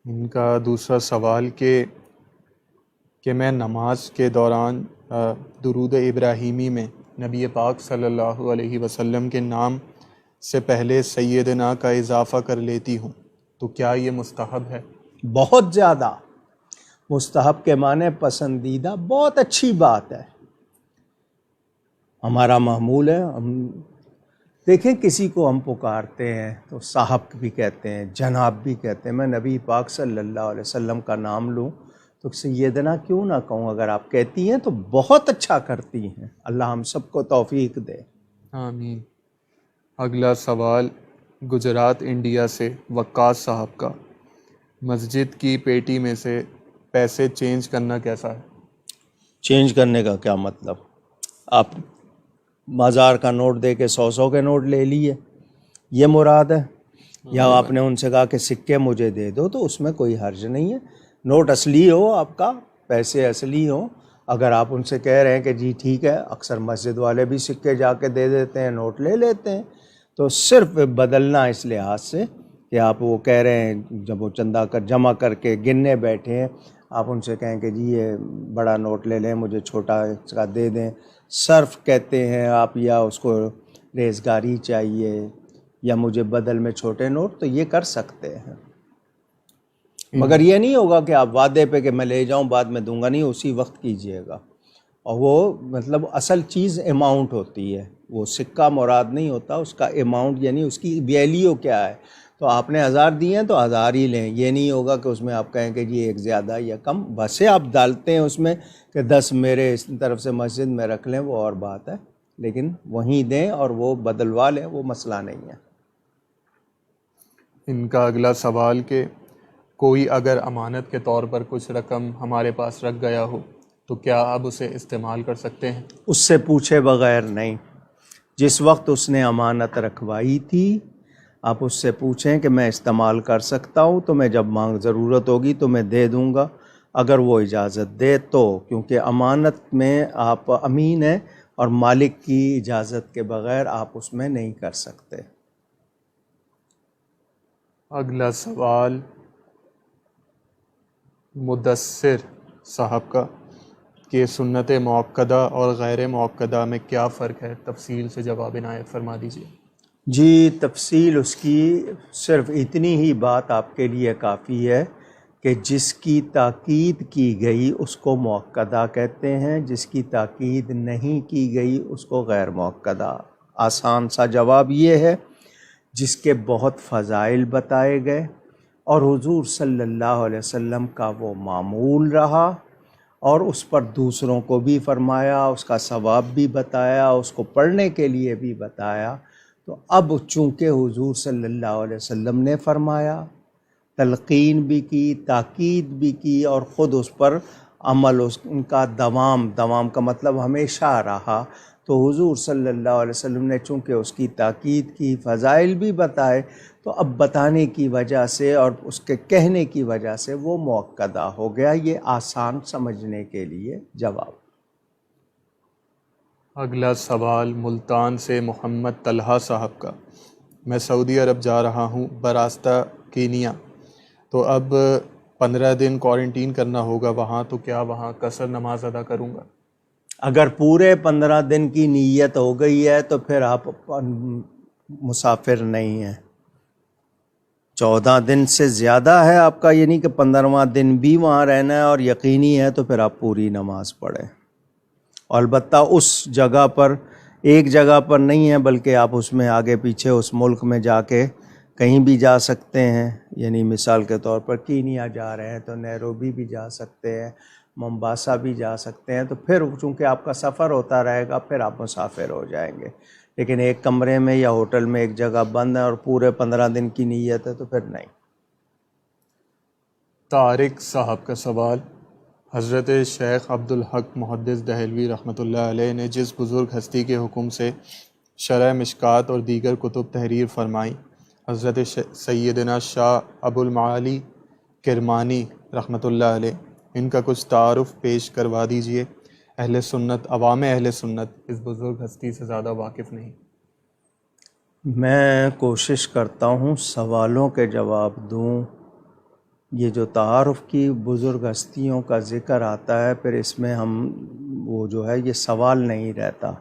ان کا دوسرا سوال کہ میں نماز کے دوران درود ابراہیمی میں نبی پاک صلی اللہ علیہ وسلم کے نام سے پہلے سیدنا کا اضافہ کر لیتی ہوں، تو کیا یہ مستحب ہے؟ بہت زیادہ مستحب کے معنی پسندیدہ، بہت اچھی بات ہے. ہمارا معمول ہے، ہم دیکھیں کسی کو ہم پکارتے ہیں تو صاحب بھی کہتے ہیں، جناب بھی کہتے ہیں. میں نبی پاک صلی اللہ علیہ وسلم کا نام لوں تو سیدنا کیوں نہ کہوں؟ اگر آپ کہتی ہیں تو بہت اچھا کرتی ہیں. اللہ ہم سب کو توفیق دے. آمین. اگلا سوال گجرات انڈیا سے وقاص صاحب کا، مسجد کی پیٹی میں سے پیسے چینج کرنا کیسا ہے؟ چینج کرنے کا کیا مطلب؟ آپ بازار کا نوٹ دے کے 100 کے نوٹ لے لیے، یہ مراد ہے؟ یا آپ نے ان سے کہا کہ سکے مجھے دے دو، تو اس میں کوئی حرج نہیں ہے. نوٹ اصلی ہو آپ کا، پیسے اصلی ہوں. اگر آپ ان سے کہہ رہے ہیں کہ جی ٹھیک ہے، اکثر مسجد والے بھی سکے جا کے دے دیتے ہیں، نوٹ لے لیتے ہیں، تو صرف بدلنا اس لحاظ سے کہ آپ وہ کہہ رہے ہیں جب وہ چندہ کر جمع کر کے گننے بیٹھے ہیں، آپ ان سے کہیں کہ جی یہ بڑا نوٹ لے لیں، مجھے چھوٹا اس کا دے دیں. صرف کہتے ہیں آپ، یا اس کو ریزگاری چاہیے یا مجھے بدل میں چھوٹے نوٹ، تو یہ کر سکتے ہیں. مگر یہ نہیں ہوگا کہ آپ وعدے پہ کہ میں لے جاؤں بعد میں دوں گا، نہیں، اسی وقت کیجئے گا. اور وہ مطلب اصل چیز اماؤنٹ ہوتی ہے، وہ سکہ مراد نہیں ہوتا، اس کا اماؤنٹ یعنی اس کی ویلیو کیا ہے. تو آپ نے 1000 دیے ہیں تو 1000 ہی لیں. یہ نہیں ہوگا کہ اس میں آپ کہیں کہ جی ایک زیادہ یا کم، بسے آپ ڈالتے ہیں اس میں کہ 10 میرے اس طرف سے مسجد میں رکھ لیں، وہ اور بات ہے، لیکن وہیں دیں اور وہ بدلوا لیں، وہ مسئلہ نہیں ہے. ان کا اگلا سوال کہ کوئی اگر امانت کے طور پر کچھ رقم ہمارے پاس رکھ گیا ہو تو کیا اب اسے استعمال کر سکتے ہیں؟ اس سے پوچھے بغیر نہیں. جس وقت اس نے امانت رکھوائی تھی آپ اس سے پوچھیں کہ میں استعمال کر سکتا ہوں، تو میں جب مانگ ضرورت ہوگی تو میں دے دوں گا، اگر وہ اجازت دے تو. کیونکہ امانت میں آپ امین ہیں اور مالک کی اجازت کے بغیر آپ اس میں نہیں کر سکتے. اگلا سوال مدثر صاحب کا کہ سنت موقدہ اور غیر موقدہ میں کیا فرق ہے؟ تفصیل سے جواب عنایت فرما دیجیے. جی تفصیل اس کی صرف اتنی ہی بات آپ کے لیے کافی ہے کہ جس کی تاکید کی گئی اس کو موقدہ کہتے ہیں، جس کی تاکید نہیں کی گئی اس کو غیر موقدہ. آسان سا جواب یہ ہے، جس کے بہت فضائل بتائے گئے اور حضور صلی اللہ علیہ وسلم کا وہ معمول رہا اور اس پر دوسروں کو بھی فرمایا، اس کا ثواب بھی بتایا، اس کو پڑھنے کے لیے بھی بتایا. تو اب چونکہ حضور صلی اللہ علیہ وسلم نے فرمایا، تلقین بھی کی، تاکید بھی کی اور خود اس پر عمل ان کا دوام کا مطلب ہمیشہ رہا، تو حضور صلی اللہ علیہ وسلم نے چونکہ اس کی تاکید کی، فضائل بھی بتائے، تو اب بتانے کی وجہ سے اور اس کے کہنے کی وجہ سے وہ موقدہ ہو گیا. یہ آسان سمجھنے کے لیے جواب. اگلا سوال ملتان سے محمد طلحہ صاحب کا، میں سعودی عرب جا رہا ہوں براستہ کینیا، تو اب 15 دن کوارنٹین کرنا ہوگا وہاں، تو کیا وہاں قصر نماز ادا کروں گا؟ اگر پورے 15 دن کی نیت ہو گئی ہے تو پھر آپ مسافر نہیں ہیں. 14 دن سے زیادہ ہے آپ کا، یعنی کہ 15واں دن بھی وہاں رہنا ہے اور یقینی ہے تو پھر آپ پوری نماز پڑھیں. اور البتہ اس جگہ پر ایک جگہ پر نہیں ہے، بلکہ آپ اس میں آگے پیچھے اس ملک میں جا کے کہیں بھی جا سکتے ہیں. یعنی مثال کے طور پر کینیا جا رہے ہیں تو نیروبی بھی جا سکتے ہیں، ممباسا بھی جا سکتے ہیں. تو پھر چونکہ آپ کا سفر ہوتا رہے گا پھر آپ مسافر ہو جائیں گے. لیکن ایک کمرے میں یا ہوٹل میں ایک جگہ بند ہے اور پورے 15 دن کی نیت ہے تو پھر نہیں. طارق صاحب کا سوال: حضرت شیخ عبدالحق محدث دہلوی رحمۃ اللہ علیہ نے جس بزرگ ہستی کے حکم سے شرح مشکات اور دیگر کتب تحریر فرمائیں، حضرت سیدنا شاہ ابو المعالی کرمانی رحمۃ اللہ علیہ، ان کا کچھ تعارف پیش کروا دیجئے. اہل سنت، عوام اہل سنت اس بزرگ ہستی سے زیادہ واقف نہیں. میں کوشش کرتا ہوں سوالوں کے جواب دوں. یہ جو تعارف کی بزرگ ہستیوں کا ذکر آتا ہے پھر اس میں ہم وہ جو ہے یہ سوال نہیں رہتا،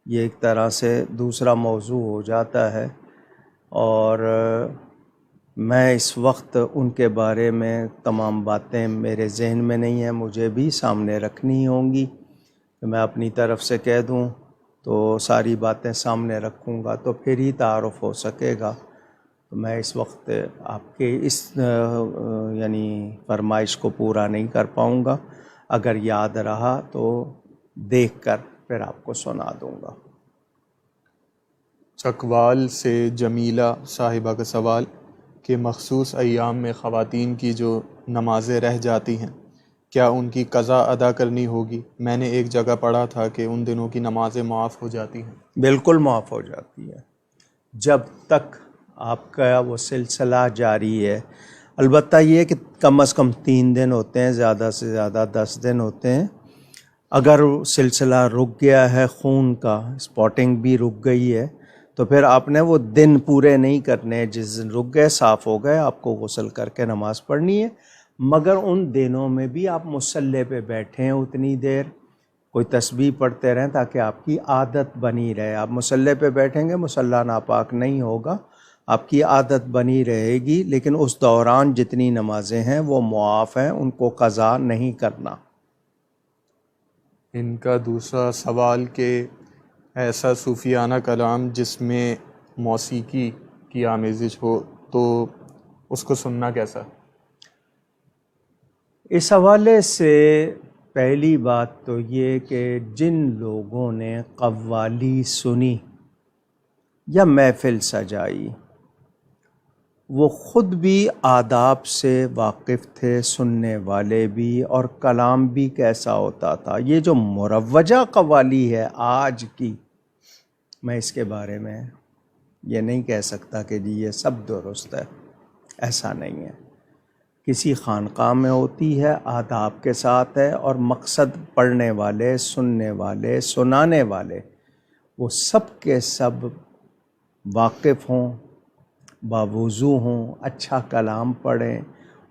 یہ ایک طرح سے دوسرا موضوع ہو جاتا ہے. اور میں اس وقت ان کے بارے میں تمام باتیں میرے ذہن میں نہیں ہیں، مجھے بھی سامنے رکھنی ہوں گی. کہ میں اپنی طرف سے کہہ دوں تو ساری باتیں سامنے رکھوں گا تو پھر ہی تعارف ہو سکے گا. تو میں اس وقت آپ کے اس یعنی فرمائش کو پورا نہیں کر پاؤں گا. اگر یاد رہا تو دیکھ کر پھر آپ کو سنا دوں گا. چکوال سے جمیلہ صاحبہ کا سوال کہ مخصوص ایام میں خواتین کی جو نمازیں رہ جاتی ہیں کیا ان کی قضا ادا کرنی ہوگی؟ میں نے ایک جگہ پڑھا تھا کہ ان دنوں کی نمازیں معاف ہو جاتی ہیں. بالکل معاف ہو جاتی ہے جب تک آپ کا وہ سلسلہ جاری ہے. البتہ یہ کہ کم از کم 3 دن ہوتے ہیں، زیادہ سے زیادہ 10 دن ہوتے ہیں. اگر سلسلہ رک گیا ہے، خون کا اسپاٹنگ بھی رک گئی ہے تو پھر آپ نے وہ دن پورے نہیں کرنے. جس دن رک گئے، صاف ہو گئے، آپ کو غسل کر کے نماز پڑھنی ہے. مگر ان دنوں میں بھی آپ مصلی پہ بیٹھیں اتنی دیر، کوئی تسبیح پڑھتے رہیں تاکہ آپ کی عادت بنی رہے. آپ مصلی پہ بیٹھیں گے، مصلی ناپاک نہیں ہوگا، آپ کی عادت بنی رہے گی. لیکن اس دوران جتنی نمازیں ہیں وہ معاف ہیں، ان کو قضا نہیں کرنا. ان کا دوسرا سوال کہ ایسا صوفیانہ کلام جس میں موسیقی کی آمیزش ہو تو اس کو سننا کیسا؟ اس حوالے سے پہلی بات تو یہ کہ جن لوگوں نے قوالی سنی یا محفل سجائی وہ خود بھی آداب سے واقف تھے، سننے والے بھی، اور کلام بھی کیسا ہوتا تھا. یہ جو مروجہ قوالی ہے آج کی، میں اس کے بارے میں یہ نہیں کہہ سکتا کہ جی یہ سب درست ہے، ایسا نہیں ہے. کسی خانقاہ میں ہوتی ہے، آداب کے ساتھ ہے، اور مقصد پڑھنے والے، سننے والے، سنانے والے وہ سب کے سب واقف ہوں، باوضو ہوں، اچھا کلام پڑھیں،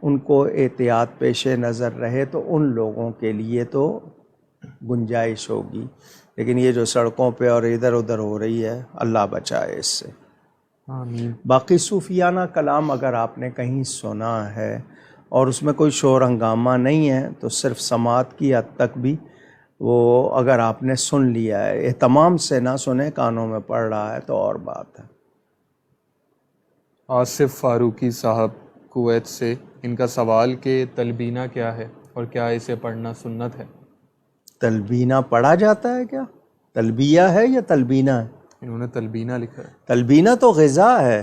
ان کو احتیاط پیش نظر رہے تو ان لوگوں کے لیے تو گنجائش ہوگی. لیکن یہ جو سڑکوں پہ اور ادھر ادھر ہو رہی ہے، اللہ بچائے اس سے. آمین. باقی صوفیانہ کلام اگر آپ نے کہیں سنا ہے اور اس میں کوئی شور ہنگامہ نہیں ہے تو صرف سماعت کی حد تک بھی وہ اگر آپ نے سن لیا ہے، اہتمام سے نہ سنے، کانوں میں پڑ رہا ہے تو اور بات ہے. آصف فاروقی صاحب کویت سے، ان کا سوال کہ تلبینہ کیا ہے اور کیا اسے پڑھنا سنت ہے؟ تلبینہ پڑھا جاتا ہے کیا؟ تلبیہ ہے یا تلبینہ ہے؟ انہوں نے تلبینہ لکھا ہے. تلبینہ تو غذا ہے،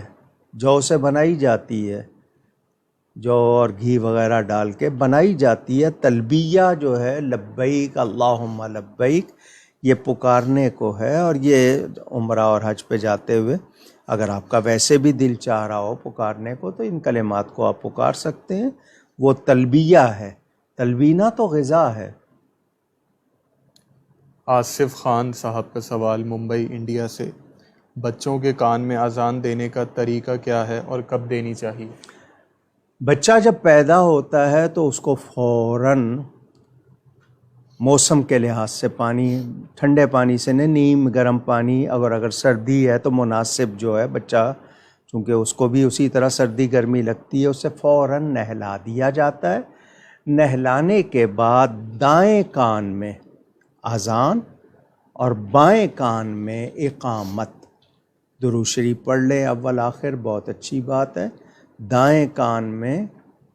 جو سے بنائی جاتی ہے، جو اور گھی وغیرہ ڈال کے بنائی جاتی ہے. تلبیہ جو ہے لبیک اللہم لبیک، یہ پکارنے کو ہے. اور یہ عمرہ اور حج پہ جاتے ہوئے اگر آپ کا ویسے بھی دل چاہ رہا ہو پکارنے کو تو ان کلمات کو آپ پکار سکتے ہیں، وہ تلبیہ ہے. تلبینہ تو غذا ہے. آصف خان صاحب کا سوال ممبئی انڈیا سے، بچوں کے کان میں اذان دینے کا طریقہ کیا ہے اور کب دینی چاہیے؟ بچہ جب پیدا ہوتا ہے تو اس کو فوراً موسم کے لحاظ سے پانی، ٹھنڈے پانی سے نہیں، نیم گرم پانی، اگر سردی ہے تو مناسب جو ہے بچہ چونکہ اس کو بھی اسی طرح سردی گرمی لگتی ہے، اسے فوراً نہلا دیا جاتا ہے۔ نہلانے کے بعد دائیں کان میں اذان اور بائیں کان میں اقامت۔ درود شریف پڑھ لیں اول آخر، بہت اچھی بات ہے۔ دائیں کان میں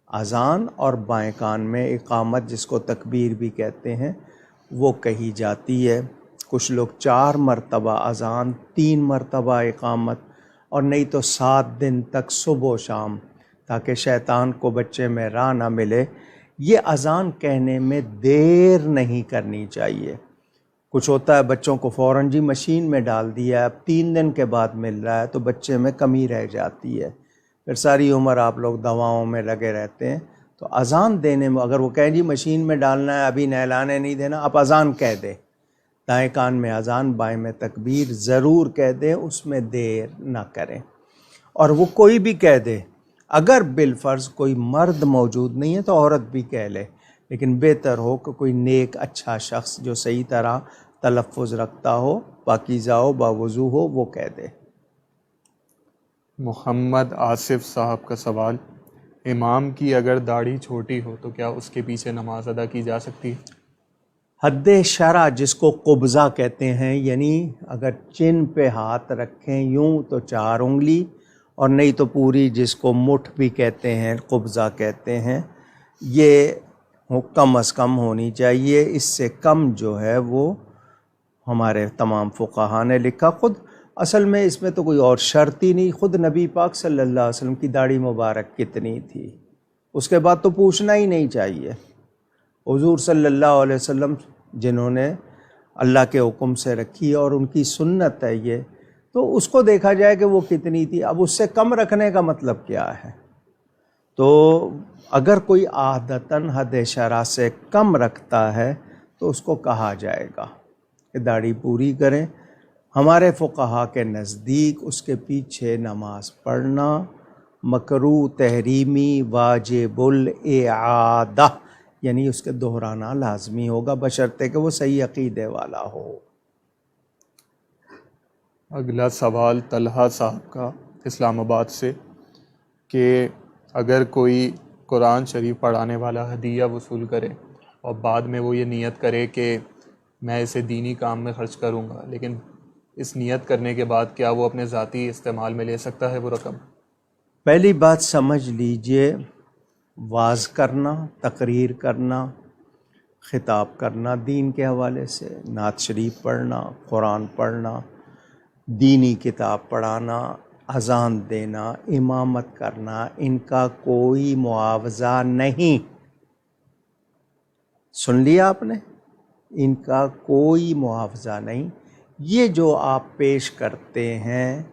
اذان اور بائیں کان میں اقامت، جس کو تکبیر بھی کہتے ہیں، وہ کہی جاتی ہے۔ کچھ لوگ 4 مرتبہ اذان، 3 مرتبہ اقامت، اور نہیں تو 7 دن تک صبح و شام، تاکہ شیطان کو بچے میں راہ نہ ملے۔ یہ اذان کہنے میں دیر نہیں کرنی چاہیے۔ کچھ ہوتا ہے بچوں کو فوراً جی مشین میں ڈال دیا، اب 3 دن کے بعد مل رہا ہے تو بچے میں کمی رہ جاتی ہے، پھر ساری عمر آپ لوگ دواؤں میں لگے رہتے ہیں۔ تو اذان دینے میں اگر وہ کہیں جی مشین میں ڈالنا ہے، ابھی نہلانے نہیں دینا، آپ اذان کہہ دیں، دائیں کان میں اذان بائیں میں تکبیر ضرور کہہ دیں، اس میں دیر نہ کریں۔ اور وہ کوئی بھی کہہ دے، اگر بالفرض کوئی مرد موجود نہیں ہے تو عورت بھی کہہ لے، لیکن بہتر ہو کہ کوئی نیک اچھا شخص جو صحیح طرح تلفظ رکھتا ہو، پاکیزہ ہو، باوضو ہو، وہ کہہ دے۔ محمد آصف صاحب کا سوال، امام کی اگر داڑھی چھوٹی ہو تو کیا اس کے پیچھے نماز ادا کی جا سکتی ہے؟ حد شرع جس کو قبضہ کہتے ہیں، یعنی اگر چن پہ ہاتھ رکھیں یوں تو 4 انگلی، اور نہیں تو پوری، جس کو مٹھ بھی کہتے ہیں، قبضہ کہتے ہیں، یہ کم از کم ہونی چاہیے۔ اس سے کم جو ہے وہ ہمارے تمام فقہاء نے لکھا۔ خود اصل میں اس میں تو کوئی اور شرط ہی نہیں، خود نبی پاک صلی اللہ علیہ وسلم کی داڑھی مبارک کتنی تھی، اس کے بعد تو پوچھنا ہی نہیں چاہیے۔ حضور صلی اللہ علیہ وسلم جنہوں نے اللہ کے حکم سے رکھی اور ان کی سنت ہے یہ، تو اس کو دیکھا جائے کہ وہ کتنی تھی۔ اب اس سے کم رکھنے کا مطلب کیا ہے؟ تو اگر کوئی عادتاً حد شرع سے کم رکھتا ہے تو اس کو کہا جائے گا کہ داڑھی پوری کریں۔ ہمارے فقہاء کے نزدیک اس کے پیچھے نماز پڑھنا مکروہ تحریمی واجب الاعادہ، یعنی اس کے دہرانا لازمی ہوگا، بشرطے کہ وہ صحیح عقیدے والا ہو۔ اگلا سوال طلحہ صاحب کا اسلام آباد سے، کہ اگر کوئی قرآن شریف پڑھانے والا ہدیہ وصول کرے اور بعد میں وہ یہ نیت کرے کہ میں اسے دینی کام میں خرچ کروں گا، لیکن اس نیت کرنے کے بعد کیا وہ اپنے ذاتی استعمال میں لے سکتا ہے وہ رقم؟ پہلی بات سمجھ لیجئے، واز کرنا، تقریر کرنا، خطاب کرنا دین کے حوالے سے، نعت شریف پڑھنا، قرآن پڑھنا، دینی کتاب پڑھانا، اذان دینا، امامت کرنا، ان کا کوئی معاوضہ نہیں۔ سن لیا آپ نے؟ ان کا کوئی معاوضہ نہیں۔ یہ جو آپ پیش کرتے ہیں،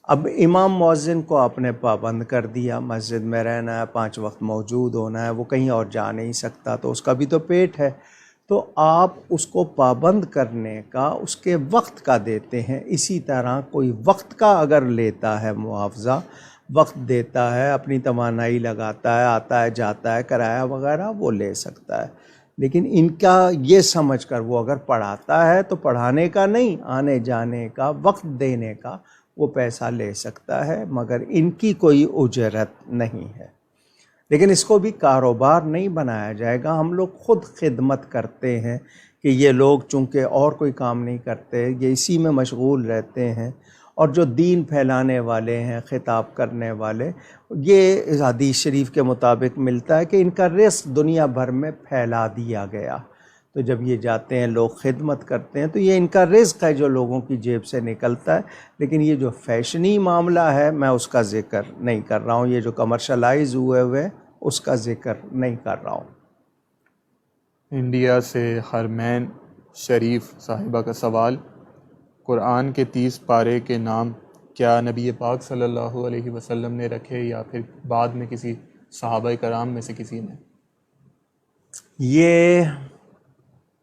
اب امام مؤذن کو آپ نے پابند کر دیا، مسجد میں رہنا ہے، 5 وقت موجود ہونا ہے، وہ کہیں اور جا نہیں سکتا، تو اس کا بھی تو پیٹ ہے، تو آپ اس کو پابند کرنے کا اس کے وقت کا دیتے ہیں۔ اسی طرح کوئی وقت کا اگر لیتا ہے معاوضہ، وقت دیتا ہے، اپنی توانائی لگاتا ہے، آتا ہے جاتا ہے، کرایہ وغیرہ، وہ لے سکتا ہے۔ لیکن ان کا یہ سمجھ کر وہ اگر پڑھاتا ہے تو پڑھانے کا نہیں، آنے جانے کا، وقت دینے کا وہ پیسہ لے سکتا ہے، مگر ان کی کوئی اجرت نہیں ہے۔ لیکن اس کو بھی کاروبار نہیں بنایا جائے گا۔ ہم لوگ خود خدمت کرتے ہیں کہ یہ لوگ چونکہ اور کوئی کام نہیں کرتے، یہ اسی میں مشغول رہتے ہیں، اور جو دین پھیلانے والے ہیں، خطاب کرنے والے، یہ حدیث شریف کے مطابق ملتا ہے کہ ان کا رزق دنیا بھر میں پھیلا دیا گیا۔ تو جب یہ جاتے ہیں، لوگ خدمت کرتے ہیں، تو یہ ان کا رزق ہے جو لوگوں کی جیب سے نکلتا ہے۔ لیکن یہ جو فیشنی معاملہ ہے، میں اس کا ذکر نہیں کر رہا ہوں، یہ جو کمرشلائز ہوئے اس کا ذکر نہیں کر رہا ہوں۔ انڈیا سے حرمین شریف صاحبہ کا سوال، قرآن کے 30 پارے کے نام کیا نبی پاک صلی اللہ علیہ وسلم نے رکھے یا پھر بعد میں کسی صحابہ کرام میں سے کسی نے؟ یہ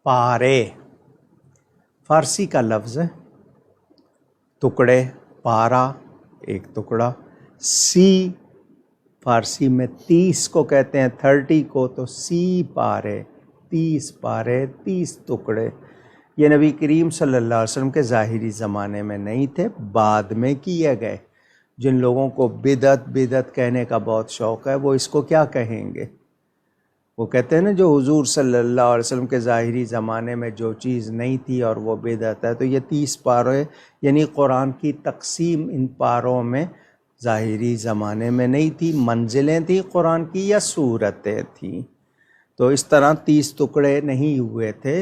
پارے فارسی کا لفظ ہے، ٹکڑے، پارا ایک ٹکڑا، سی فارسی میں 30 کو کہتے ہیں، 30 کو، تو سی پارے، 30 پارے، 30 ٹکڑے۔ یہ نبی کریم صلی اللہ علیہ وسلم کے ظاہری زمانے میں نہیں تھے، بعد میں کیے گئے۔ جن لوگوں کو بدعت بدعت کہنے کا بہت شوق ہے وہ اس کو کیا کہیں گے؟ وہ کہتے ہیں نا جو حضور صلی اللہ علیہ وسلم کے ظاہری زمانے میں جو چیز نہیں تھی اور وہ بدعت ہے، تو یہ 30 پارے یعنی قرآن کی تقسیم ان پاروں میں ظاہری زمانے میں نہیں تھی، منزلیں تھیں قرآن کی یا صورتیں تھیں، تو اس طرح 30 ٹکڑے نہیں ہوئے تھے،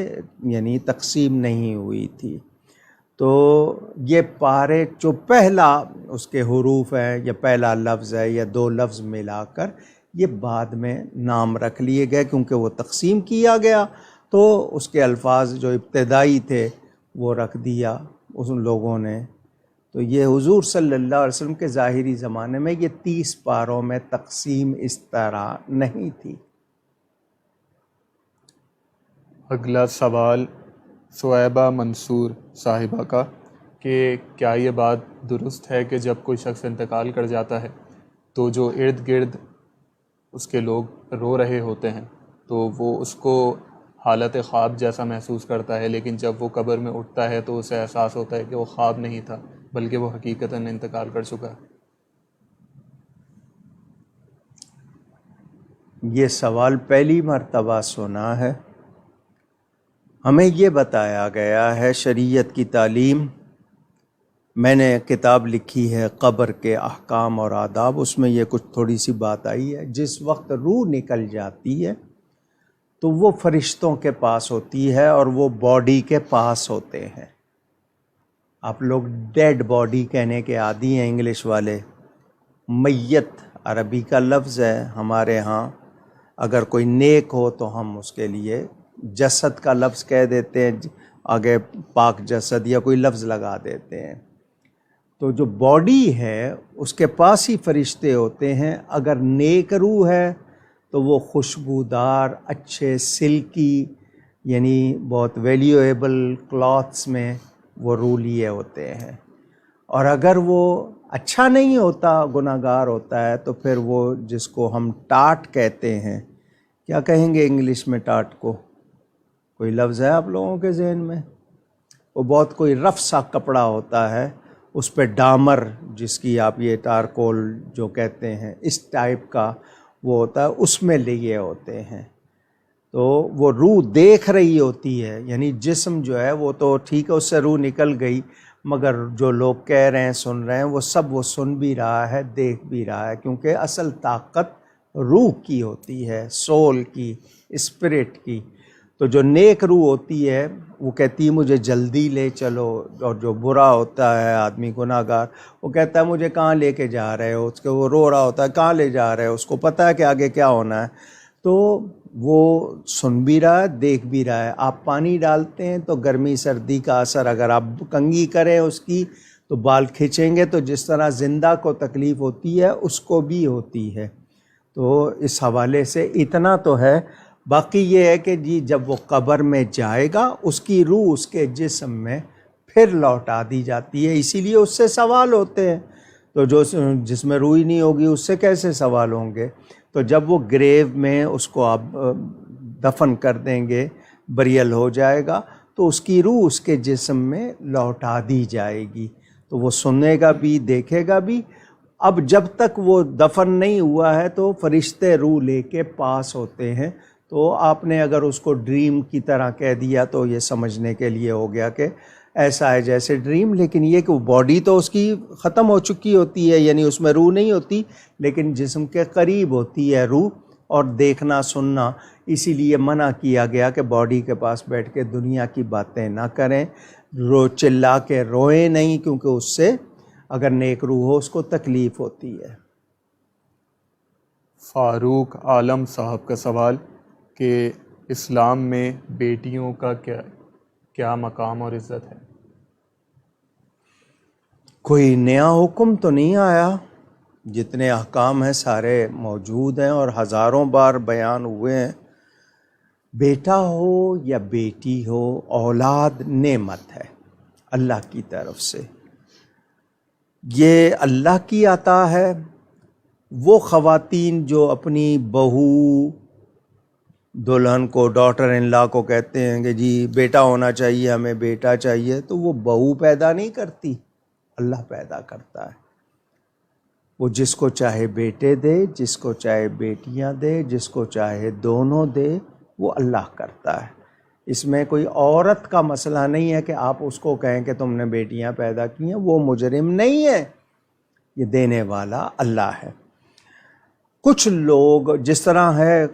یعنی تقسیم نہیں ہوئی تھی۔ تو یہ پارے جو پہلا اس کے حروف ہے یا پہلا لفظ ہے یا 2 لفظ ملا کر یہ بعد میں نام رکھ لیے گئے، کیونکہ وہ تقسیم کیا گیا تو اس کے الفاظ جو ابتدائی تھے وہ رکھ دیا ان لوگوں نے۔ تو یہ حضور صلی اللہ علیہ وسلم کے ظاہری زمانے میں یہ 30 پاروں میں تقسیم اس طرح نہیں تھی۔ اگلا سوال صعیبہ منصور صاحبہ کا کہ کیا یہ بات درست ہے کہ جب کوئی شخص انتقال کر جاتا ہے تو جو ارد گرد اس کے لوگ رو رہے ہوتے ہیں تو وہ اس کو حالت خواب جیسا محسوس کرتا ہے، لیکن جب وہ قبر میں اٹھتا ہے تو اسے احساس ہوتا ہے کہ وہ خواب نہیں تھا بلکہ وہ حقیقتاً انتقال کر چکا ہے؟ یہ سوال پہلی مرتبہ سنا ہے۔ ہمیں یہ بتایا گیا ہے شریعت کی تعلیم، میں نے کتاب لکھی ہے قبر کے احکام اور آداب، اس میں یہ کچھ تھوڑی سی بات آئی ہے۔ جس وقت روح نکل جاتی ہے تو وہ فرشتوں کے پاس ہوتی ہے اور وہ باڈی کے پاس ہوتے ہیں۔ آپ لوگ ڈیڈ باڈی کہنے کے عادی ہیں انگلش والے، میت عربی کا لفظ ہے، ہمارے ہاں اگر کوئی نیک ہو تو ہم اس کے لیے جسد کا لفظ کہہ دیتے ہیں، آگے پاک جسد یا کوئی لفظ لگا دیتے ہیں۔ تو جو باڈی ہے اس کے پاس ہی فرشتے ہوتے ہیں۔ اگر نیک روح ہے تو وہ خوشبودار اچھے سلکی یعنی بہت ویلیویبل کلاتھس میں وہ روح لیے ہوتے ہیں، اور اگر وہ اچھا نہیں ہوتا، گناہ گار ہوتا ہے، تو پھر وہ جس کو ہم ٹاٹ کہتے ہیں، کیا کہیں گے انگلش میں ٹاٹ کو؟ کوئی لفظ ہے آپ لوگوں کے ذہن میں؟ وہ بہت کوئی رف سا کپڑا ہوتا ہے، اس پہ ڈامر جس کی آپ یہ ٹارکول جو کہتے ہیں اس ٹائپ کا وہ ہوتا ہے، اس میں لیے ہوتے ہیں۔ تو وہ روح دیکھ رہی ہوتی ہے، یعنی جسم جو ہے وہ تو ٹھیک ہے اس سے روح نکل گئی، مگر جو لوگ کہہ رہے ہیں سن رہے ہیں وہ سب وہ سن بھی رہا ہے دیکھ بھی رہا ہے، کیونکہ اصل طاقت روح کی ہوتی ہے، سول کی، اسپرٹ کی۔ تو جو نیک روح ہوتی ہے وہ کہتی ہے مجھے جلدی لے چلو، اور جو برا ہوتا ہے آدمی گناہ گار وہ کہتا ہے مجھے کہاں لے کے جا رہے ہو، اس کے وہ رو رہا ہوتا ہے کہاں لے جا رہے ہو، اس کو پتہ ہے کہ آگے کیا ہونا ہے، تو وہ سن بھی رہا ہے دیکھ بھی رہا ہے۔ آپ پانی ڈالتے ہیں تو گرمی سردی کا اثر اگر آپ کنگھی کریں اس کی تو بال کھینچیں گے، تو جس طرح زندہ کو تکلیف ہوتی ہے اس کو بھی ہوتی ہے۔ تو اس حوالے سے اتنا تو ہے۔ باقی یہ ہے کہ جی جب وہ قبر میں جائے گا اس کی روح اس کے جسم میں پھر لوٹا دی جاتی ہے، اسی لیے اس سے سوال ہوتے ہیں۔ تو جو جس میں روح ہی نہیں ہوگی اس سے کیسے سوال ہوں گے؟ تو جب وہ گریو میں اس کو آپ دفن کر دیں گے، بریل ہو جائے گا، تو اس کی روح اس کے جسم میں لوٹا دی جائے گی، تو وہ سنے گا بھی دیکھے گا بھی۔ اب جب تک وہ دفن نہیں ہوا ہے تو فرشتے روح لے کے پاس ہوتے ہیں، تو آپ نے اگر اس کو ڈریم کی طرح کہہ دیا تو یہ سمجھنے کے لیے ہو گیا کہ ایسا ہے جیسے ڈریم، لیکن یہ کہ وہ باڈی تو اس کی ختم ہو چکی ہوتی ہے، یعنی اس میں روح نہیں ہوتی، لیکن جسم کے قریب ہوتی ہے روح، اور دیکھنا سننا اسی لیے منع کیا گیا کہ باڈی کے پاس بیٹھ کے دنیا کی باتیں نہ کریں، چلا کے روئیں نہیں، کیونکہ اس سے اگر نیک روح ہو اس کو تکلیف ہوتی ہے۔ فاروق عالم صاحب کا سوال کہ اسلام میں بیٹیوں کا کیا مقام اور عزت ہے؟ کوئی نیا حکم تو نہیں آیا، جتنے احکام ہیں سارے موجود ہیں اور ہزاروں بار بیان ہوئے ہیں۔ بیٹا ہو یا بیٹی ہو، اولاد نعمت ہے اللہ کی طرف سے، یہ اللہ کی عطا ہے۔ وہ خواتین جو اپنی بہو دلہن کو، ڈاٹر ان لا کو کہتے ہیں کہ جی بیٹا ہونا چاہیے، ہمیں بیٹا چاہیے، تو وہ بہو پیدا نہیں کرتی، اللہ پیدا کرتا ہے۔ وہ جس کو چاہے بیٹے دے، جس کو چاہے بیٹیاں دے، جس کو چاہے دونوں دے، وہ اللہ کرتا ہے۔ اس میں کوئی عورت کا مسئلہ نہیں ہے کہ آپ اس کو کہیں کہ تم نے بیٹیاں پیدا کی ہیں، وہ مجرم نہیں ہے، یہ دینے والا اللہ ہے۔ کچھ لوگ جس طرح ہے،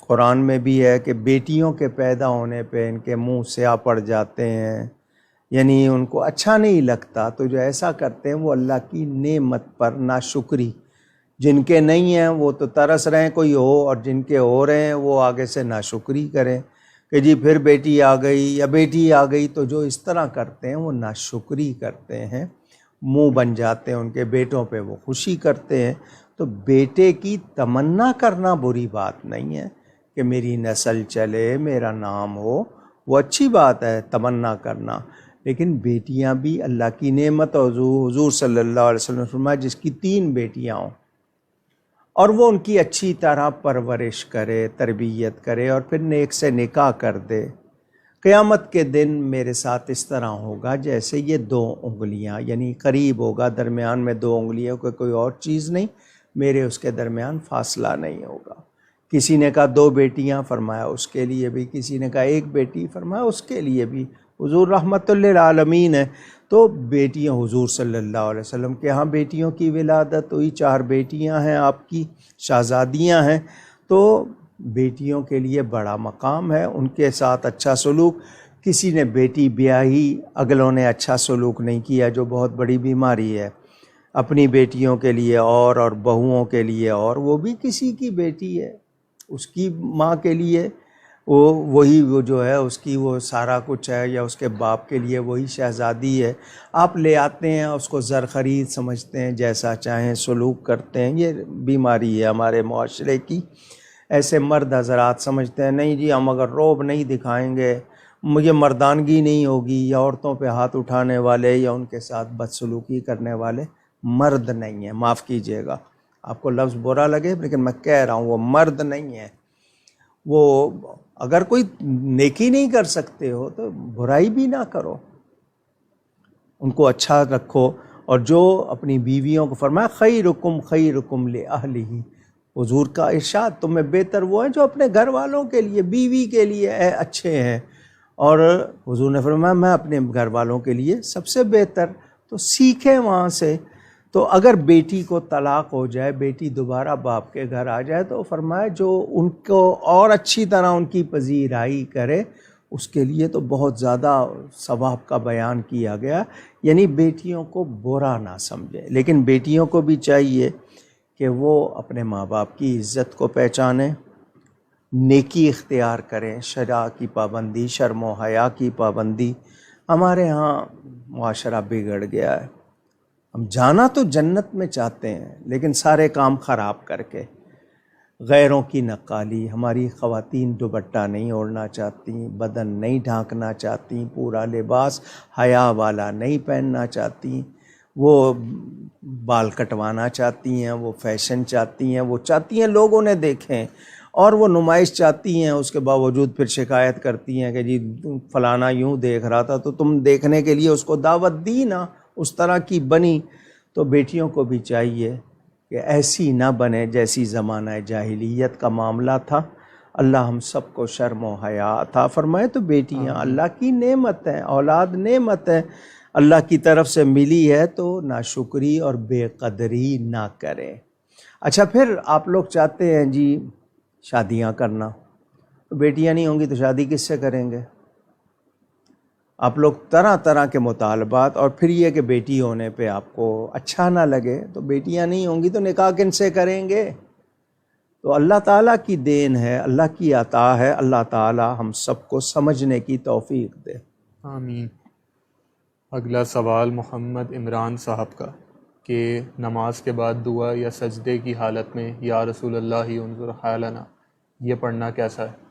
قرآن میں بھی ہے کہ بیٹیوں کے پیدا ہونے پہ ان کے منہ سیاہ پڑ جاتے ہیں، یعنی ان کو اچھا نہیں لگتا، تو جو ایسا کرتے ہیں وہ اللہ کی نعمت پر ناشکری، جن کے نہیں ہیں وہ تو ترس رہے ہیں کوئی ہو، اور جن کے ہو رہے ہیں وہ آگے سے ناشکری کریں کہ جی پھر بیٹی آ گئی یا بیٹی آ گئی۔ تو جو اس طرح کرتے ہیں وہ ناشکری کرتے ہیں، منہ بن جاتے ہیں ان کے بیٹوں پہ، وہ خوشی کرتے ہیں۔ تو بیٹے کی تمنا کرنا بری بات نہیں ہے کہ میری نسل چلے، میرا نام ہو، وہ اچھی بات ہے تمنا کرنا، لیکن بیٹیاں بھی اللہ کی نعمت، اور حضور صلی اللہ علیہ وسلم نے فرمایا جس کی 3 بیٹیاں ہوں اور وہ ان کی اچھی طرح پرورش کرے، تربیت کرے، اور پھر نیک سے نکاح کر دے، قیامت کے دن میرے ساتھ اس طرح ہوگا جیسے یہ 2 انگلیاں، یعنی قریب ہوگا، درمیان میں 2 انگلیوں کا کوئی اور چیز نہیں، میرے اس کے درمیان فاصلہ نہیں ہوگا۔ کسی نے کہا 2 بیٹیاں، فرمایا اس کے لیے بھی، کسی نے کہا 1 بیٹی، فرمایا اس کے لیے بھی، حضور رحمت للعالمین ہے۔ تو بیٹیاں حضور صلی اللہ علیہ وسلم کے ہاں بیٹیوں کی ولادت ہوئی، 4 بیٹیاں ہیں آپ کی، شہزادیاں ہیں، تو بیٹیوں کے لیے بڑا مقام ہے، ان کے ساتھ اچھا سلوک۔ کسی نے بیٹی بیاہی، اگلوں نے اچھا سلوک نہیں کیا، جو بہت بڑی بیماری ہے، اپنی بیٹیوں کے لیے اور بہوؤں کے لیے، اور وہ بھی کسی کی بیٹی ہے، اس کی ماں کے لیے وہ جو ہے اس کی وہ سارا کچھ ہے، یا اس کے باپ کے لیے وہی شہزادی ہے۔ آپ لے آتے ہیں، اس کو زر خرید سمجھتے ہیں، جیسا چاہیں سلوک کرتے ہیں، یہ بیماری ہے ہمارے معاشرے کی۔ ایسے مرد حضرات سمجھتے ہیں نہیں جی ہم اگر رعب نہیں دکھائیں گے، مجھے مردانگی نہیں ہوگی، یا عورتوں پہ ہاتھ اٹھانے والے یا ان کے ساتھ بدسلوکی کرنے والے مرد نہیں ہیں۔ معاف کیجیے گا آپ کو لفظ برا لگے، لیکن میں کہہ رہا ہوں وہ مرد نہیں ہے۔ وہ اگر کوئی نیکی نہیں کر سکتے ہو تو برائی بھی نہ کرو، ان کو اچھا رکھو۔ اور جو اپنی بیویوں کو فرمایا خیرکم خیرکم لأہلہ، حضور کا ارشاد تم میں بہتر وہ ہیں جو اپنے گھر والوں کے لیے، بیوی کے لیے اچھے ہیں، اور حضور نے فرمایا میں اپنے گھر والوں کے لیے سب سے بہتر۔ تو سیکھیں وہاں سے۔ تو اگر بیٹی کو طلاق ہو جائے، بیٹی دوبارہ باپ کے گھر آ جائے، تو فرمایا جو ان کو اور اچھی طرح ان کی پذیرائی کرے، اس کے لیے تو بہت زیادہ ثواب کا بیان کیا گیا، یعنی بیٹیوں کو برا نہ سمجھے۔ لیکن بیٹیوں کو بھی چاہیے کہ وہ اپنے ماں باپ کی عزت کو پہچانیں، نیکی اختیار کریں، شرع کی پابندی، شرم و حیا کی پابندی۔ ہمارے ہاں معاشرہ بگڑ گیا ہے، ہم جانا تو جنت میں چاہتے ہیں لیکن سارے کام خراب کر کے، غیروں کی نقالی، ہماری خواتین دوپٹہ نہیں اوڑھنا چاہتی، بدن نہیں ڈھانکنا چاہتی، پورا لباس حیا والا نہیں پہننا چاہتی، وہ بال کٹوانا چاہتی ہیں، وہ فیشن چاہتی ہیں، وہ چاہتی ہیں لوگوں نے دیکھیں، اور وہ نمائش چاہتی ہیں، اس کے باوجود پھر شکایت کرتی ہیں کہ جی فلانا یوں دیکھ رہا تھا تو تم دیکھنے کے لیے اس کو دعوت دی نا، اس طرح کی بنی۔ تو بیٹیوں کو بھی چاہیے کہ ایسی نہ بنے جیسی زمانہ جاہلیت کا معاملہ تھا۔ اللہ ہم سب کو شرم و حیا عطا فرمائے۔ تو بیٹیاں اللہ کی نعمت ہیں، اولاد نعمت ہے، اللہ کی طرف سے ملی ہے، تو ناشکری اور بے قدری نہ کریں۔ اچھا پھر آپ لوگ چاہتے ہیں جی شادیاں کرنا، تو بیٹیاں نہیں ہوں گی تو شادی کس سے کریں گے؟ آپ لوگ طرح طرح کے مطالبات، اور پھر یہ کہ بیٹی ہونے پہ آپ کو اچھا نہ لگے، تو بیٹیاں نہیں ہوں گی تو نکاح کن سے کریں گے؟ تو اللہ تعالیٰ کی دین ہے، اللہ کی عطا ہے، اللہ تعالیٰ ہم سب کو سمجھنے کی توفیق دے۔ آمین۔ اگلا سوال محمد عمران صاحب کا، کہ نماز کے بعد دعا یا سجدے کی حالت میں یا رسول اللہ انظر حالنا، یہ پڑھنا کیسا ہے؟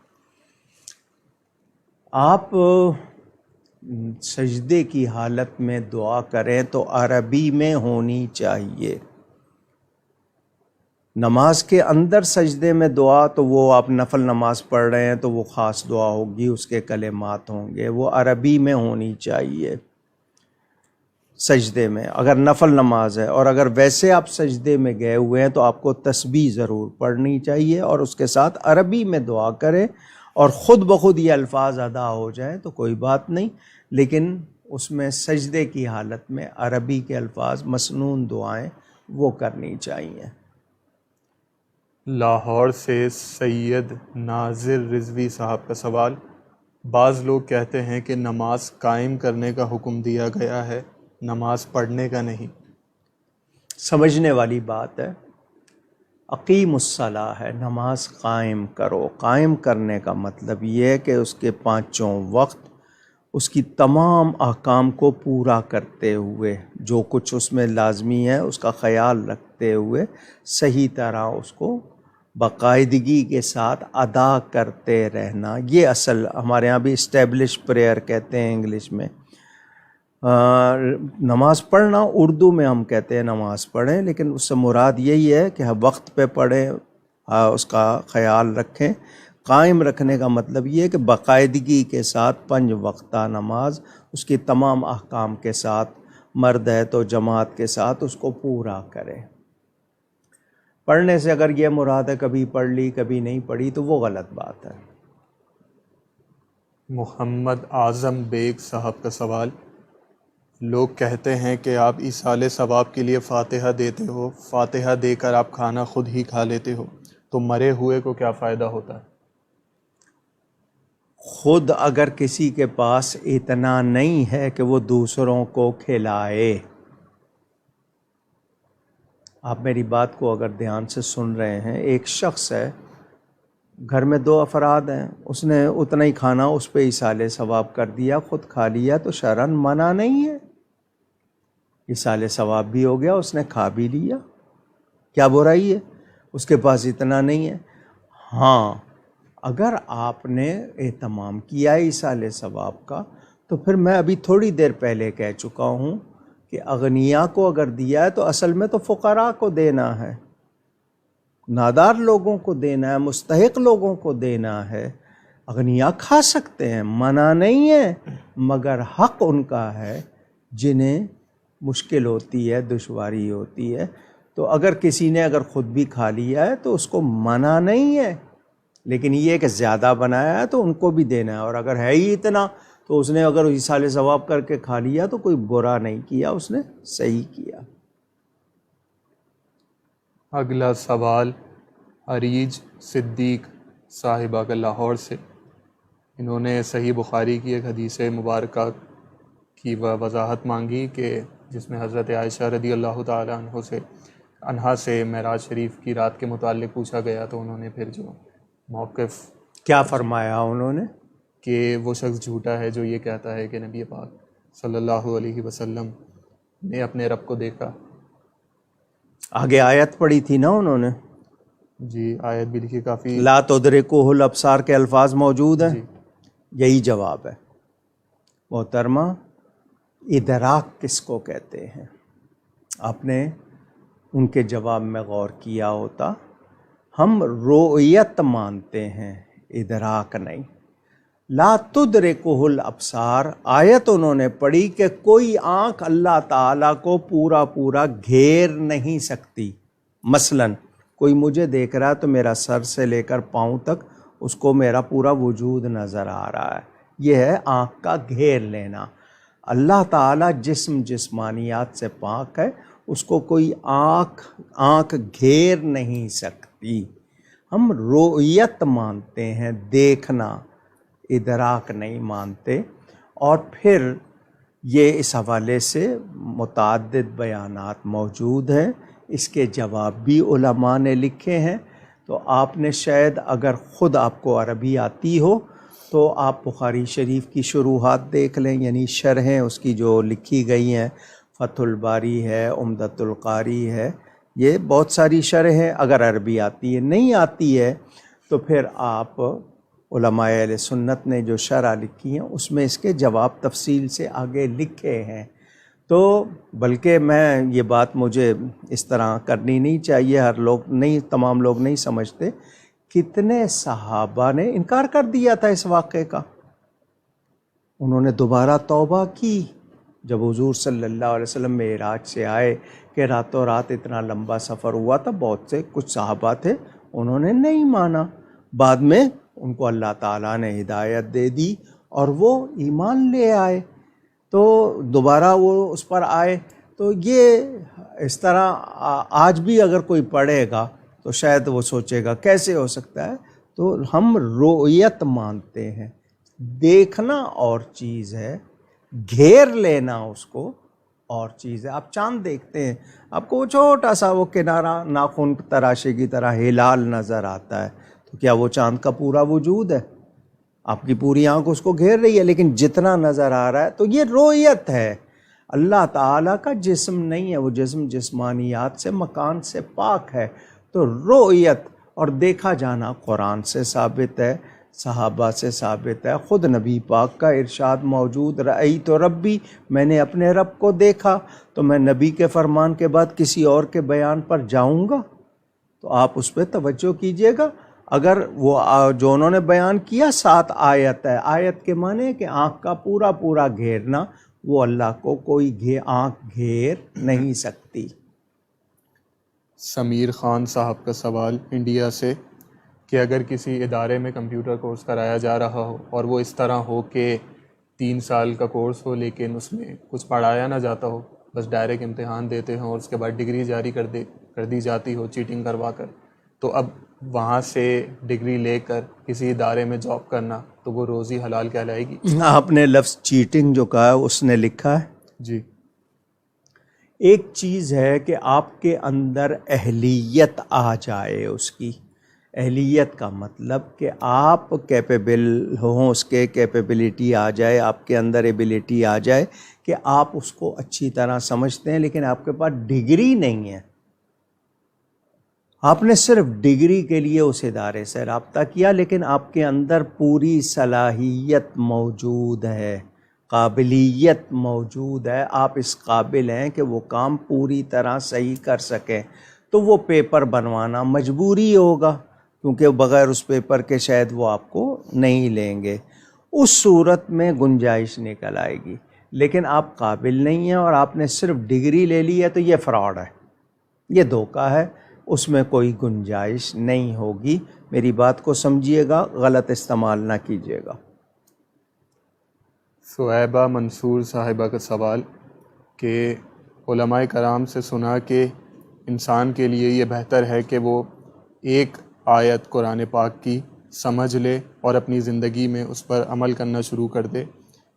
آپ سجدے کی حالت میں دعا کریں تو عربی میں ہونی چاہیے۔ نماز کے اندر سجدے میں دعا تو وہ آپ نفل نماز پڑھ رہے ہیں تو وہ خاص دعا ہوگی، اس کے کلمات ہوں گے، وہ عربی میں ہونی چاہیے۔ سجدے میں، اگر نفل نماز ہے، اور اگر ویسے آپ سجدے میں گئے ہوئے ہیں تو آپ کو تسبیح ضرور پڑھنی چاہیے، اور اس کے ساتھ عربی میں دعا کریں، اور خود بخود یہ الفاظ ادا ہو جائیں تو کوئی بات نہیں، لیکن اس میں سجدے کی حالت میں عربی کے الفاظ، مسنون دعائیں وہ کرنی چاہیے۔ لاہور سے سید ناظر رضوی صاحب کا سوال، بعض لوگ کہتے ہیں کہ نماز قائم کرنے کا حکم دیا گیا ہے، نماز پڑھنے کا نہیں۔ سمجھنے والی بات ہے، اقیم الصلاۃ ہے، نماز قائم کرو۔ قائم کرنے کا مطلب یہ ہے کہ اس کے پانچوں وقت، اس کی تمام احکام کو پورا کرتے ہوئے، جو کچھ اس میں لازمی ہے اس کا خیال رکھتے ہوئے صحیح طرح اس کو باقاعدگی کے ساتھ ادا کرتے رہنا۔ یہ اصل ہمارے ہاں بھی اسٹیبلش پریئر کہتے ہیں انگلش میں۔ نماز پڑھنا اردو میں ہم کہتے ہیں نماز پڑھیں، لیکن اس سے مراد یہی ہے کہ وقت پہ پڑھیں، اس کا خیال رکھیں۔ قائم رکھنے کا مطلب یہ ہے کہ باقاعدگی کے ساتھ 5 وقتہ نماز، اس کی تمام احکام کے ساتھ، مرد ہے تو جماعت کے ساتھ اس کو پورا کرے۔ پڑھنے سے اگر یہ مراد ہے کبھی پڑھ لی کبھی نہیں پڑھی تو وہ غلط بات ہے۔ محمد اعظم بیگ صاحب کا سوال، لوگ کہتے ہیں کہ آپ ایصال ثواب کے لیے فاتحہ دیتے ہو، فاتحہ دے کر آپ کھانا خود ہی کھا لیتے ہو، تو مرے ہوئے کو کیا فائدہ ہوتا ہے؟ خود اگر کسی کے پاس اتنا نہیں ہے کہ وہ دوسروں کو کھلائے، آپ میری بات کو اگر دھیان سے سن رہے ہیں، ایک شخص ہے، گھر میں 2 افراد ہیں، اس نے اتنا ہی کھانا اس پہ ایصال ثواب کر دیا، خود کھا لیا، تو شرعاً منع نہیں ہے، ایصال ثواب بھی ہو گیا، اس نے کھا بھی لیا، کیا برائی ہے؟ اس کے پاس اتنا نہیں ہے۔ ہاں، اگر آپ نے اہتمام کیا ایصال ثواب کا، تو پھر میں ابھی تھوڑی دیر پہلے کہہ چکا ہوں کہ اغنیاء کو اگر دیا ہے تو اصل میں تو فقراء کو دینا ہے، نادار لوگوں کو دینا ہے، مستحق لوگوں کو دینا ہے۔ اغنیاء کھا سکتے ہیں، منع نہیں ہے، مگر حق ان کا ہے جنہیں مشکل ہوتی ہے، دشواری ہوتی ہے۔ تو اگر کسی نے اگر خود بھی کھا لیا ہے تو اس کو منع نہیں ہے، لیکن یہ کہ زیادہ بنایا ہے تو ان کو بھی دینا ہے، اور اگر ہے ہی اتنا تو اس نے اگر ایصال ثواب کر کے کھا لیا تو کوئی برا نہیں کیا، اس نے صحیح کیا۔ اگلا سوال عریج صدیق صاحبہ کا لاہور سے، انہوں نے صحیح بخاری کی ایک حدیث مبارکہ کی وضاحت مانگی کہ جس میں حضرت عائشہ رضی اللہ تعالی عنہا سے معراج شریف کی رات کے متعلق پوچھا گیا، تو انہوں نے پھر جو موقف کیا فرمایا انہوں نے؟ کہ وہ شخص جھوٹا ہے جو یہ کہتا ہے کہ نبی پاک صلی اللہ علیہ وسلم نے اپنے رب کو دیکھا۔ آگے آیت پڑھی تھی نا انہوں نے، جی آیت بھی لکھی، کافی لا تدرکہ الابصار کے الفاظ موجود ہیں، جی یہی جواب ہے۔ محترمہ، ادراک کس کو کہتے ہیں؟ آپ نے ان کے جواب میں غور کیا ہوتا، ہم رؤیت مانتے ہیں، ادراک نہیں۔ لا تدرکہ الابصار، آیت انہوں نے پڑھی کہ کوئی آنکھ اللہ تعالیٰ کو پورا پورا گھیر نہیں سکتی۔ مثلا کوئی مجھے دیکھ رہا ہے تو میرا سر سے لے کر پاؤں تک اس کو میرا پورا وجود نظر آ رہا ہے، یہ ہے آنکھ کا گھیر لینا۔ اللہ تعالیٰ جسمانیات سے پاک ہے، اس کو کوئی آنکھ گھیر نہیں سکتی۔ ہم رؤیت مانتے ہیں، دیکھنا، ادراک نہیں مانتے۔ اور پھر یہ اس حوالے سے متعدد بیانات موجود ہیں، اس کے جواب بھی علماء نے لکھے ہیں۔ تو آپ نے شاید اگر خود آپ کو عربی آتی ہو تو آپ بخاری شریف کی شروحات دیکھ لیں، یعنی شرحیں اس کی جو لکھی گئی ہیں، فتح الباری ہے، عمدۃ القاری ہے، یہ بہت ساری شرحیں اگر عربی آتی ہے، نہیں آتی ہے تو پھر آپ علماء اہل سنت نے جو شرح لکھی ہیں اس میں اس کے جواب تفصیل سے آگے لکھے ہیں۔ تو بلکہ میں یہ بات مجھے اس طرح کرنی نہیں چاہیے، ہر لوگ نہیں، تمام لوگ نہیں سمجھتے، کتنے صحابہ نے انکار کر دیا تھا اس واقعے کا، انہوں نے دوبارہ توبہ کی، جب حضور صلی اللہ علیہ وسلم معراج سے آئے کہ راتوں رات اتنا لمبا سفر ہوا تھا، بہت سے کچھ صحابہ تھے انہوں نے نہیں مانا، بعد میں ان کو اللہ تعالیٰ نے ہدایت دے دی اور وہ ایمان لے آئے، تو دوبارہ وہ اس پر آئے۔ تو یہ اس طرح آج بھی اگر کوئی پڑھے گا تو شاید وہ سوچے گا کیسے ہو سکتا ہے۔ تو ہم رؤیت مانتے ہیں، دیکھنا اور چیز ہے، گھیر لینا اس کو اور چیز ہے۔ آپ چاند دیکھتے ہیں، آپ کو وہ چھوٹا سا وہ کنارہ ناخن تراشے کی طرح ہلال نظر آتا ہے، تو کیا وہ چاند کا پورا وجود ہے؟ آپ کی پوری آنکھ اس کو گھیر رہی ہے، لیکن جتنا نظر آ رہا ہے تو یہ رؤیت ہے۔ اللہ تعالیٰ کا جسم نہیں ہے، وہ جسم جسمانیات سے، مکان سے پاک ہے۔ تو رؤیت اور دیکھا جانا قرآن سے ثابت ہے، صحابہ سے ثابت ہے، خود نبی پاک کا ارشاد موجود، رأیت ربی، میں نے اپنے رب کو دیکھا۔ تو میں نبی کے فرمان کے بعد کسی اور کے بیان پر جاؤں گا؟ تو آپ اس پہ توجہ کیجئے گا۔ اگر وہ جو انہوں نے بیان کیا 7 آیت ہے، آیت کے معنی ہے کہ آنکھ کا پورا پورا گھیرنا، وہ اللہ کو کوئی آنکھ گھیر نہیں سکتی۔ سمیر خان صاحب کا سوال انڈیا سے کہ اگر کسی ادارے میں کمپیوٹر کورس کرایا جا رہا ہو اور وہ اس طرح ہو کہ 3 سال کا کورس ہو لیکن اس میں کچھ پڑھایا نہ جاتا ہو، بس ڈائریکٹ امتحان دیتے ہوں اور اس کے بعد ڈگری جاری کر دی جاتی ہو چیٹنگ کروا کر، تو اب وہاں سے ڈگری لے کر کسی ادارے میں جاب کرنا تو وہ روزی حلال کہلائے گی؟ آپ نے لفظ چیٹنگ جو کہا ہے اس نے لکھا ہے۔ جی، ایک چیز ہے کہ آپ کے اندر اہلیت آ جائے، اس کی اہلیت کا مطلب کہ آپ کیپیبل ہوں، اس کے کیپیبلٹی آ جائے، آپ کے اندر ایبلٹی آ جائے کہ آپ اس کو اچھی طرح سمجھتے ہیں، لیکن آپ کے پاس ڈگری نہیں ہے۔ آپ نے صرف ڈگری کے لیے اس ادارے سے رابطہ کیا، لیکن آپ کے اندر پوری صلاحیت موجود ہے، قابلیت موجود ہے، آپ اس قابل ہیں کہ وہ کام پوری طرح صحیح کر سکیں، تو وہ پیپر بنوانا مجبوری ہوگا، کیونکہ بغیر اس پیپر کے شاید وہ آپ کو نہیں لیں گے۔ اس صورت میں گنجائش نکل آئے گی، لیکن آپ قابل نہیں ہیں اور آپ نے صرف ڈگری لے لی ہے تو یہ فراڈ ہے، یہ دھوکہ ہے، اس میں کوئی گنجائش نہیں ہوگی۔ میری بات کو سمجھیے گا، غلط استعمال نہ کیجیے گا۔ صہیبہ منصور صاحبہ کا سوال کہ علماء کرام سے سنا کہ انسان کے لیے یہ بہتر ہے کہ وہ ایک آیت قرآن پاک کی سمجھ لے اور اپنی زندگی میں اس پر عمل کرنا شروع کر دے،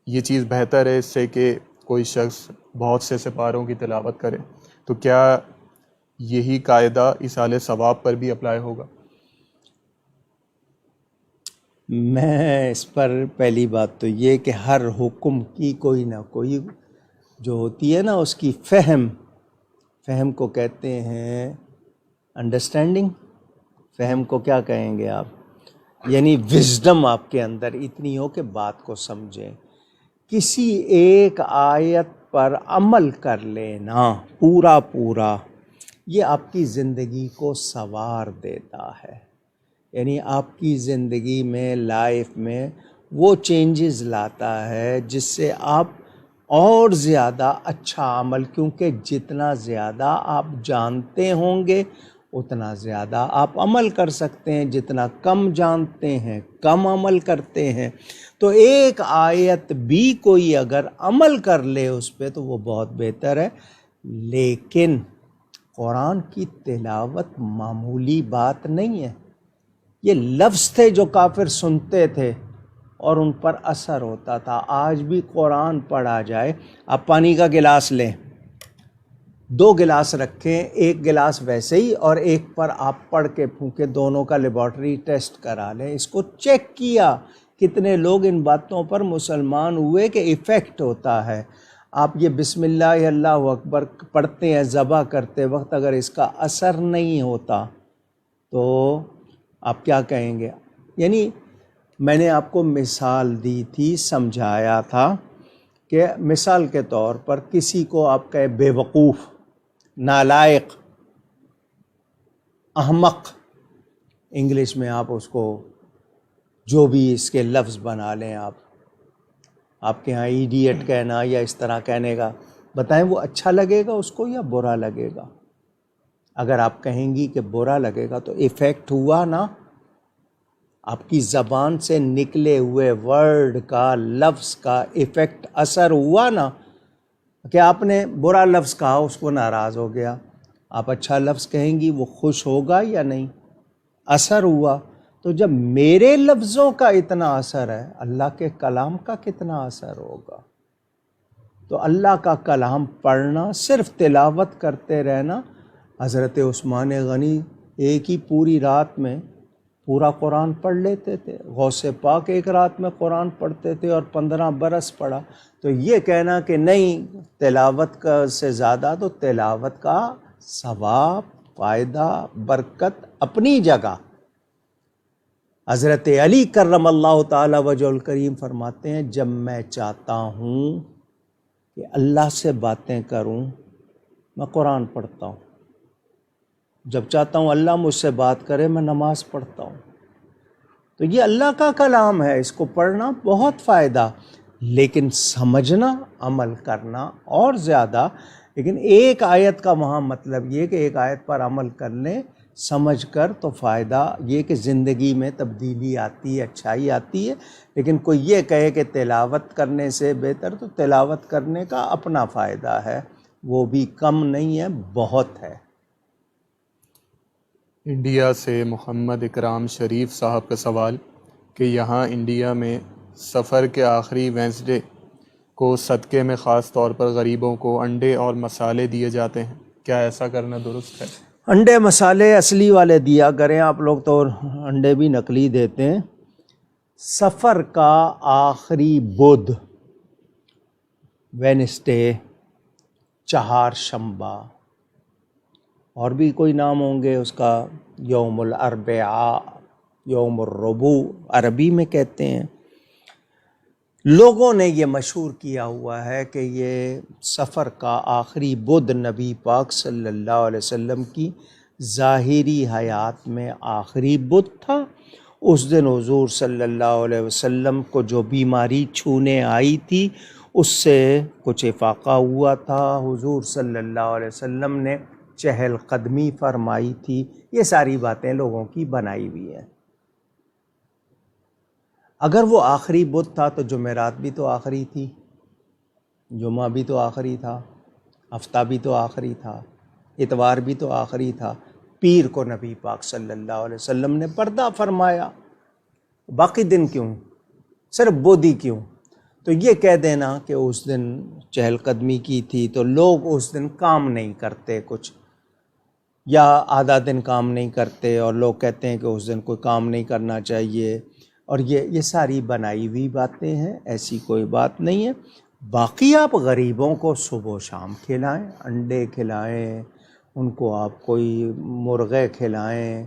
یہ چیز بہتر ہے اس سے کہ کوئی شخص بہت سے سپاروں کی تلاوت کرے، تو کیا یہی قاعدہ ایصال ثواب پر بھی اپلائی ہوگا؟ میں اس پر پہلی بات تو یہ کہ ہر حکم کی کوئی نہ کوئی جو ہوتی ہے نا اس کی فہم کو کہتے ہیں انڈرسٹینڈنگ، فہم کو کیا کہیں گے آپ؟ یعنی وزڈم آپ کے اندر اتنی ہو کہ بات کو سمجھیں۔ کسی ایک آیت پر عمل کر لینا پورا یہ آپ کی زندگی کو سنوار دیتا ہے، یعنی آپ کی زندگی میں، لائف میں وہ چینجز لاتا ہے جس سے آپ اور زیادہ اچھا عمل، کیونکہ جتنا زیادہ آپ جانتے ہوں گے اتنا زیادہ آپ عمل کر سکتے ہیں، جتنا کم جانتے ہیں کم عمل کرتے ہیں۔ تو ایک آیت بھی کوئی اگر عمل کر لے اس پہ تو وہ بہت بہتر ہے، لیکن قرآن کی تلاوت معمولی بات نہیں ہے۔ یہ لفظ تھے جو کافر سنتے تھے اور ان پر اثر ہوتا تھا۔ آج بھی قرآن پڑھا جائے، آپ پانی کا گلاس لیں، 2 گلاس رکھیں، ایک گلاس ویسے ہی اور ایک پر آپ پڑھ کے پھونکے، دونوں کا لیبارٹری ٹیسٹ کرا لیں، اس کو چیک کیا کتنے لوگ ان باتوں پر مسلمان ہوئے کہ ایفیکٹ ہوتا ہے۔ آپ یہ بسم اللہ اللہ اکبر پڑھتے ہیں ذبح کرتے وقت، اگر اس کا اثر نہیں ہوتا تو آپ کیا کہیں گے؟ یعنی میں نے آپ کو مثال دی تھی، سمجھایا تھا کہ مثال کے طور پر کسی کو آپ کہے بے وقوف، نالائق، احمق، انگلش میں آپ اس کو جو بھی اس کے لفظ بنا لیں آپ، آپ کے ہاں ایڈیٹ کہنا یا اس طرح کہنے کا، بتائیں وہ اچھا لگے گا اس کو یا برا لگے گا؟ اگر آپ کہیں گی کہ برا لگے گا تو ایفیکٹ ہوا نا، آپ کی زبان سے نکلے ہوئے ورڈ کا، لفظ کا ایفیکٹ، اثر ہوا نا، کہ آپ نے برا لفظ کہا اس کو ناراض ہو گیا، آپ اچھا لفظ کہیں گی وہ خوش ہوگا یا نہیں؟ اثر ہوا۔ تو جب میرے لفظوں کا اتنا اثر ہے، اللہ کے کلام کا کتنا اثر ہوگا؟ تو اللہ کا کلام پڑھنا، صرف تلاوت کرتے رہنا۔ حضرت عثمان غنی ایک ہی پوری رات میں پورا قرآن پڑھ لیتے تھے، غوث پاک ایک رات میں قرآن پڑھتے تھے اور 15 برس پڑھا۔ تو یہ کہنا کہ نہیں تلاوت کا سے زیادہ، تو تلاوت کا ثواب، فائدہ، برکت اپنی جگہ۔ حضرت علی کرم اللہ تعالی وجہ الکریم فرماتے ہیں جب میں چاہتا ہوں کہ اللہ سے باتیں کروں میں قرآن پڑھتا ہوں، جب چاہتا ہوں اللہ مجھ سے بات کرے میں نماز پڑھتا ہوں۔ تو یہ اللہ کا کلام ہے، اس کو پڑھنا بہت فائدہ، لیکن سمجھنا، عمل کرنا اور زیادہ۔ لیکن ایک آیت کا وہاں مطلب یہ کہ ایک آیت پر عمل کر لیں سمجھ کر، تو فائدہ یہ کہ زندگی میں تبدیلی آتی ہے، اچھائی آتی ہے۔ لیکن کوئی یہ کہے کہ تلاوت کرنے سے بہتر، تو تلاوت کرنے کا اپنا فائدہ ہے، وہ بھی کم نہیں ہے، بہت ہے۔ انڈیا سے محمد اکرام شریف صاحب کا سوال کہ یہاں انڈیا میں سفر کے آخری وینسڈے کو صدقے میں خاص طور پر غریبوں کو انڈے اور مسالے دیے جاتے ہیں، کیا ایسا کرنا درست ہے؟ انڈے مسالے اصلی والے دیا کریں، آپ لوگ تو انڈے بھی نقلی دیتے ہیں۔ سفر کا آخری بدھ، وینسڈے، چہار شنبہ، اور بھی کوئی نام ہوں گے اس کا، یوم الاربعاء، یوم الربوع عربی میں کہتے ہیں۔ لوگوں نے یہ مشہور کیا ہوا ہے کہ یہ سفر کا آخری بدھ نبی پاک صلی اللہ علیہ وسلم کی ظاہری حیات میں آخری بدھ تھا۔ اس دن حضور صلی اللہ علیہ وسلم کو جو بیماری چھونے آئی تھی اس سے کچھ افاقہ ہوا تھا، حضور صلی اللہ علیہ وسلم نے چہل قدمی فرمائی تھی۔ یہ ساری باتیں لوگوں کی بنائی ہوئی ہیں۔ اگر وہ آخری بدھ تھا تو جمعرات بھی تو آخری تھی، جمعہ بھی تو آخری تھا، ہفتہ بھی تو آخری تھا، اتوار بھی تو آخری تھا، پیر کو نبی پاک صلی اللہ علیہ وسلم نے پردہ فرمایا، باقی دن کیوں، صرف بدھ ہی کیوں؟ تو یہ کہہ دینا کہ اس دن چہل قدمی کی تھی تو لوگ اس دن کام نہیں کرتے کچھ، یا آدھا دن کام نہیں کرتے، اور لوگ کہتے ہیں کہ اس دن کوئی کام نہیں کرنا چاہیے، اور یہ ساری بنائی ہوئی باتیں ہیں، ایسی کوئی بات نہیں ہے۔ باقی آپ غریبوں کو صبح و شام کھلائیں، انڈے کھلائیں ان کو، آپ کوئی مرغے کھلائیں،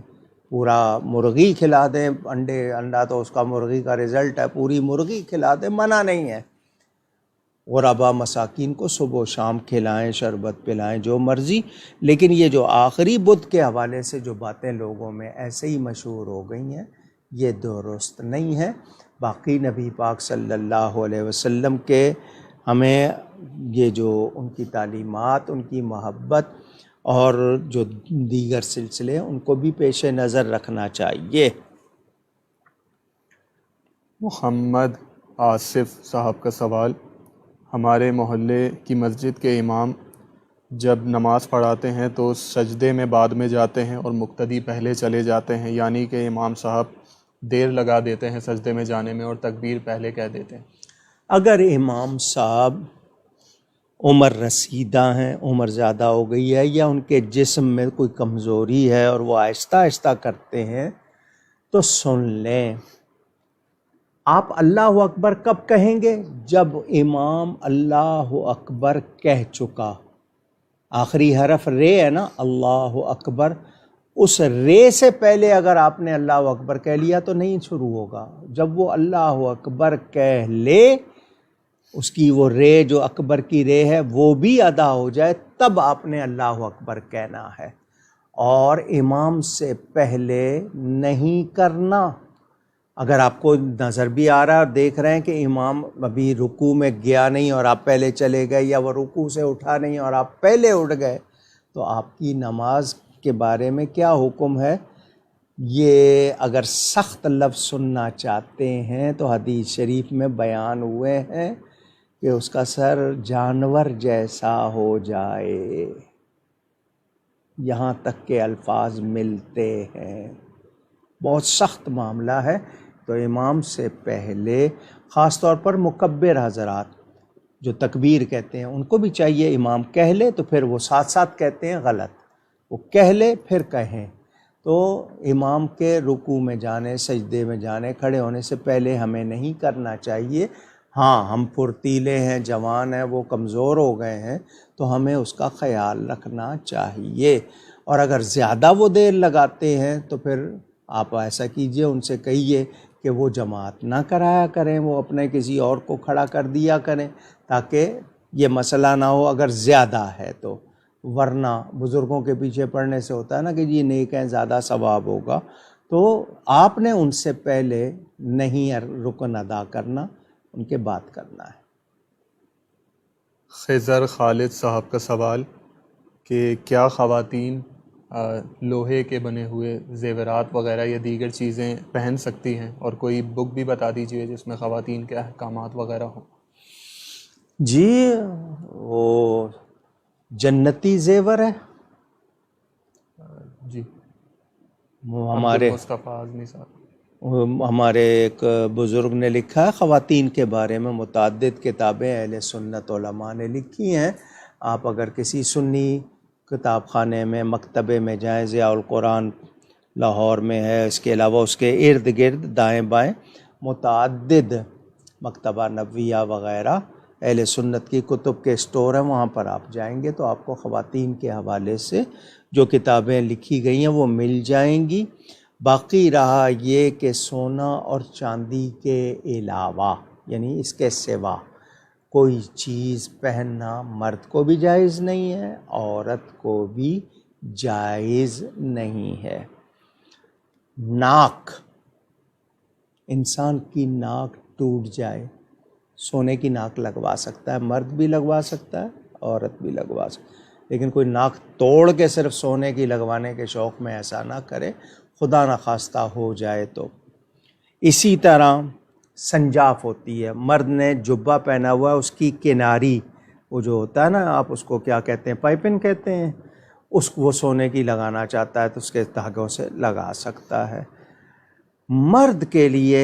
پورا مرغی کھلا دیں، انڈا تو اس کا مرغی کا رزلٹ ہے، پوری مرغی کھلا دیں، منع نہیں ہے۔ غربا مساکین کو صبح و شام کھلائیں، شربت پلائیں، جو مرضی۔ لیکن یہ جو آخری بدھ کے حوالے سے جو باتیں لوگوں میں ایسے ہی مشہور ہو گئی ہیں، یہ درست نہیں ہے۔ باقی نبی پاک صلی اللہ علیہ وسلم کے ہمیں یہ جو ان کی تعلیمات، ان کی محبت اور جو دیگر سلسلے ان کو بھی پیش نظر رکھنا چاہیے۔ محمد آصف صاحب کا سوال، ہمارے محلے کی مسجد کے امام جب نماز پڑھاتے ہیں تو سجدے میں بعد میں جاتے ہیں اور مقتدی پہلے چلے جاتے ہیں، یعنی کہ امام صاحب دیر لگا دیتے ہیں سجدے میں جانے میں اور تکبیر پہلے کہہ دیتے ہیں۔ اگر امام صاحب عمر رسیدہ ہیں، عمر زیادہ ہو گئی ہے، یا ان کے جسم میں کوئی کمزوری ہے اور وہ آہستہ آہستہ کرتے ہیں تو سن لیں۔ آپ اللہ اکبر کب کہیں گے؟ جب امام اللہ اکبر کہہ چکا، آخری حرف رے ہے نا، اللہ اکبر، اس رے سے پہلے اگر آپ نے اللہ اکبر کہہ لیا تو نہیں شروع ہوگا۔ جب وہ اللہ اکبر کہہ لے، اس کی وہ رے جو اکبر کی رے ہے وہ بھی ادا ہو جائے، تب آپ نے اللہ اکبر کہنا ہے، اور امام سے پہلے نہیں کرنا۔ اگر آپ کو نظر بھی آ رہا ہے اور دیکھ رہے ہیں کہ امام ابھی رکوع میں گیا نہیں اور آپ پہلے چلے گئے، یا وہ رکوع سے اٹھا نہیں اور آپ پہلے اٹھ گئے، تو آپ کی نماز کے بارے میں کیا حکم ہے؟ یہ اگر سخت لفظ سننا چاہتے ہیں تو حدیث شریف میں بیان ہوئے ہیں کہ اس کا سر جانور جیسا ہو جائے، یہاں تک کہ الفاظ ملتے ہیں۔ بہت سخت معاملہ ہے۔ تو امام سے پہلے خاص طور پر مکبر حضرات جو تکبیر کہتے ہیں ان کو بھی چاہیے امام کہہ لے تو پھر وہ ساتھ ساتھ کہتے ہیں، غلط، وہ کہہ لے پھر کہیں۔ تو امام کے رکوع میں جانے، سجدے میں جانے، کھڑے ہونے سے پہلے ہمیں نہیں کرنا چاہیے۔ ہاں، ہم پھرتیلے ہیں، جوان ہیں، وہ کمزور ہو گئے ہیں تو ہمیں اس کا خیال رکھنا چاہیے۔ اور اگر زیادہ وہ دیر لگاتے ہیں تو پھر آپ ایسا کیجئے، ان سے کہیے کہ وہ جماعت نہ کرایا کریں، وہ اپنے کسی اور کو کھڑا کر دیا کریں تاکہ یہ مسئلہ نہ ہو اگر زیادہ ہے تو۔ ورنہ بزرگوں کے پیچھے پڑنے سے ہوتا ہے نا کہ یہ نیک ہیں، زیادہ ثواب ہوگا، تو آپ نے ان سے پہلے نہیں رکن ادا کرنا، ان کے بعد کرنا ہے۔ خضر خالد صاحب کا سوال کہ کیا خواتین لوہے کے بنے ہوئے زیورات وغیرہ یا دیگر چیزیں پہن سکتی ہیں، اور کوئی بک بھی بتا دیجیے جس میں خواتین کے احکامات وغیرہ ہوں۔ جی، وہ جنتی زیور ہے، جی، وہ عبد المصطفیٰ اعظمی صاحب۔ ہمارے ایک بزرگ نے لکھا ہے خواتین کے بارے میں، متعدد کتابیں اہل سنت علماء نے لکھی ہیں۔ آپ اگر کسی سنی کتاب خانے میں، مکتبے میں جائیں، ضیاء القرآن لاہور میں ہے، اس کے علاوہ اس کے ارد گرد دائیں بائیں متعدد مکتبہ نبویہ وغیرہ اہل سنت کی کتب کے اسٹور ہیں، وہاں پر آپ جائیں گے تو آپ کو خواتین کے حوالے سے جو کتابیں لکھی گئی ہیں وہ مل جائیں گی۔ باقی رہا یہ کہ سونا اور چاندی کے علاوہ، یعنی اس کے سوا کوئی چیز پہننا مرد کو بھی جائز نہیں ہے، عورت کو بھی جائز نہیں ہے۔ ناک، انسان کی ناک ٹوٹ جائے، سونے کی ناک لگوا سکتا ہے، مرد بھی لگوا سکتا ہے، عورت بھی لگوا سکتا ہے، لیکن کوئی ناک توڑ کے صرف سونے کی لگوانے کے شوق میں ایسا نہ کرے، خدا نخواستہ ہو جائے تو۔ اسی طرح سنجاف ہوتی ہے، مرد نے جبہ پہنا ہوا ہے، اس کی کناری، وہ جو ہوتا ہے نا، آپ اس کو کیا کہتے ہیں، پائپن کہتے ہیں، اس کو وہ سونے کی لگانا چاہتا ہے تو اس کے دھاگوں سے لگا سکتا ہے۔ مرد کے لیے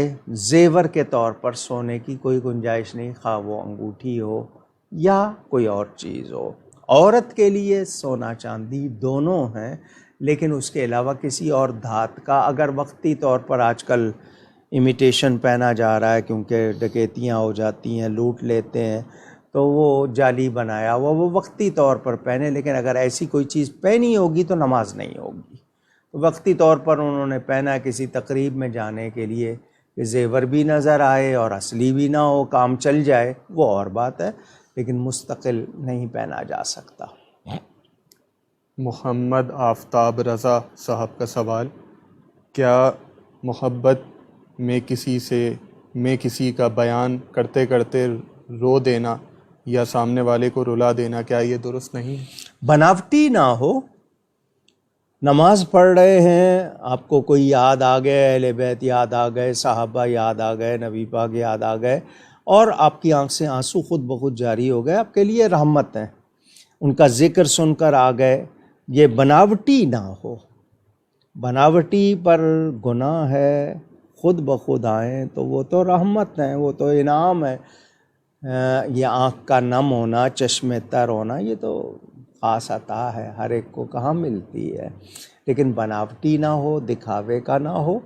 زیور کے طور پر سونے کی کوئی گنجائش نہیں، خواہ وہ انگوٹھی ہو یا کوئی اور چیز ہو۔ عورت کے لیے سونا چاندی دونوں ہیں، لیکن اس کے علاوہ کسی اور دھات کا، اگر وقتی طور پر آج کل امیٹیشن پہنا جا رہا ہے کیونکہ ڈکیتیاں ہو جاتی ہیں، لوٹ لیتے ہیں، تو وہ جعلی بنایا ہوا وہ وقتی طور پر پہنے، لیکن اگر ایسی کوئی چیز پہنی ہوگی تو نماز نہیں ہوگی۔ وقتی طور پر انہوں نے پہنا کسی تقریب میں جانے کے لیے کہ زیور بھی نظر آئے اور اصلی بھی نہ ہو، کام چل جائے، وہ اور بات ہے، لیکن مستقل نہیں پہنا جا سکتا۔ محمد آفتاب رضا صاحب کا سوال، کیا محبت میں کسی کا بیان کرتے کرتے رو دینا یا سامنے والے کو رلا دینا، کیا یہ درست نہیں ہے؟ بناوٹی نہ ہو، نماز پڑھ رہے ہیں، آپ کو کوئی یاد آ گئے، اہل بیت یاد آ گئے، صحابہ یاد آ گئے، نبی پاک یاد آ گئے، اور آپ کی آنکھ سے آنسو خود بخود جاری ہو گئے، آپ کے لیے رحمت ہیں، ان کا ذکر سن کر آ گئے، یہ بناوٹی نہ ہو۔ بناوٹی پر گناہ ہے، خود بخود آئیں تو وہ تو رحمت ہیں، وہ تو انعام ہے۔ یہ آنکھ کا نم ہونا، چشم تر ہونا، یہ تو خاص عطا ہے، ہر ایک کو کہاں ملتی ہے، لیکن بناوٹی نہ ہو، دکھاوے کا نہ ہو،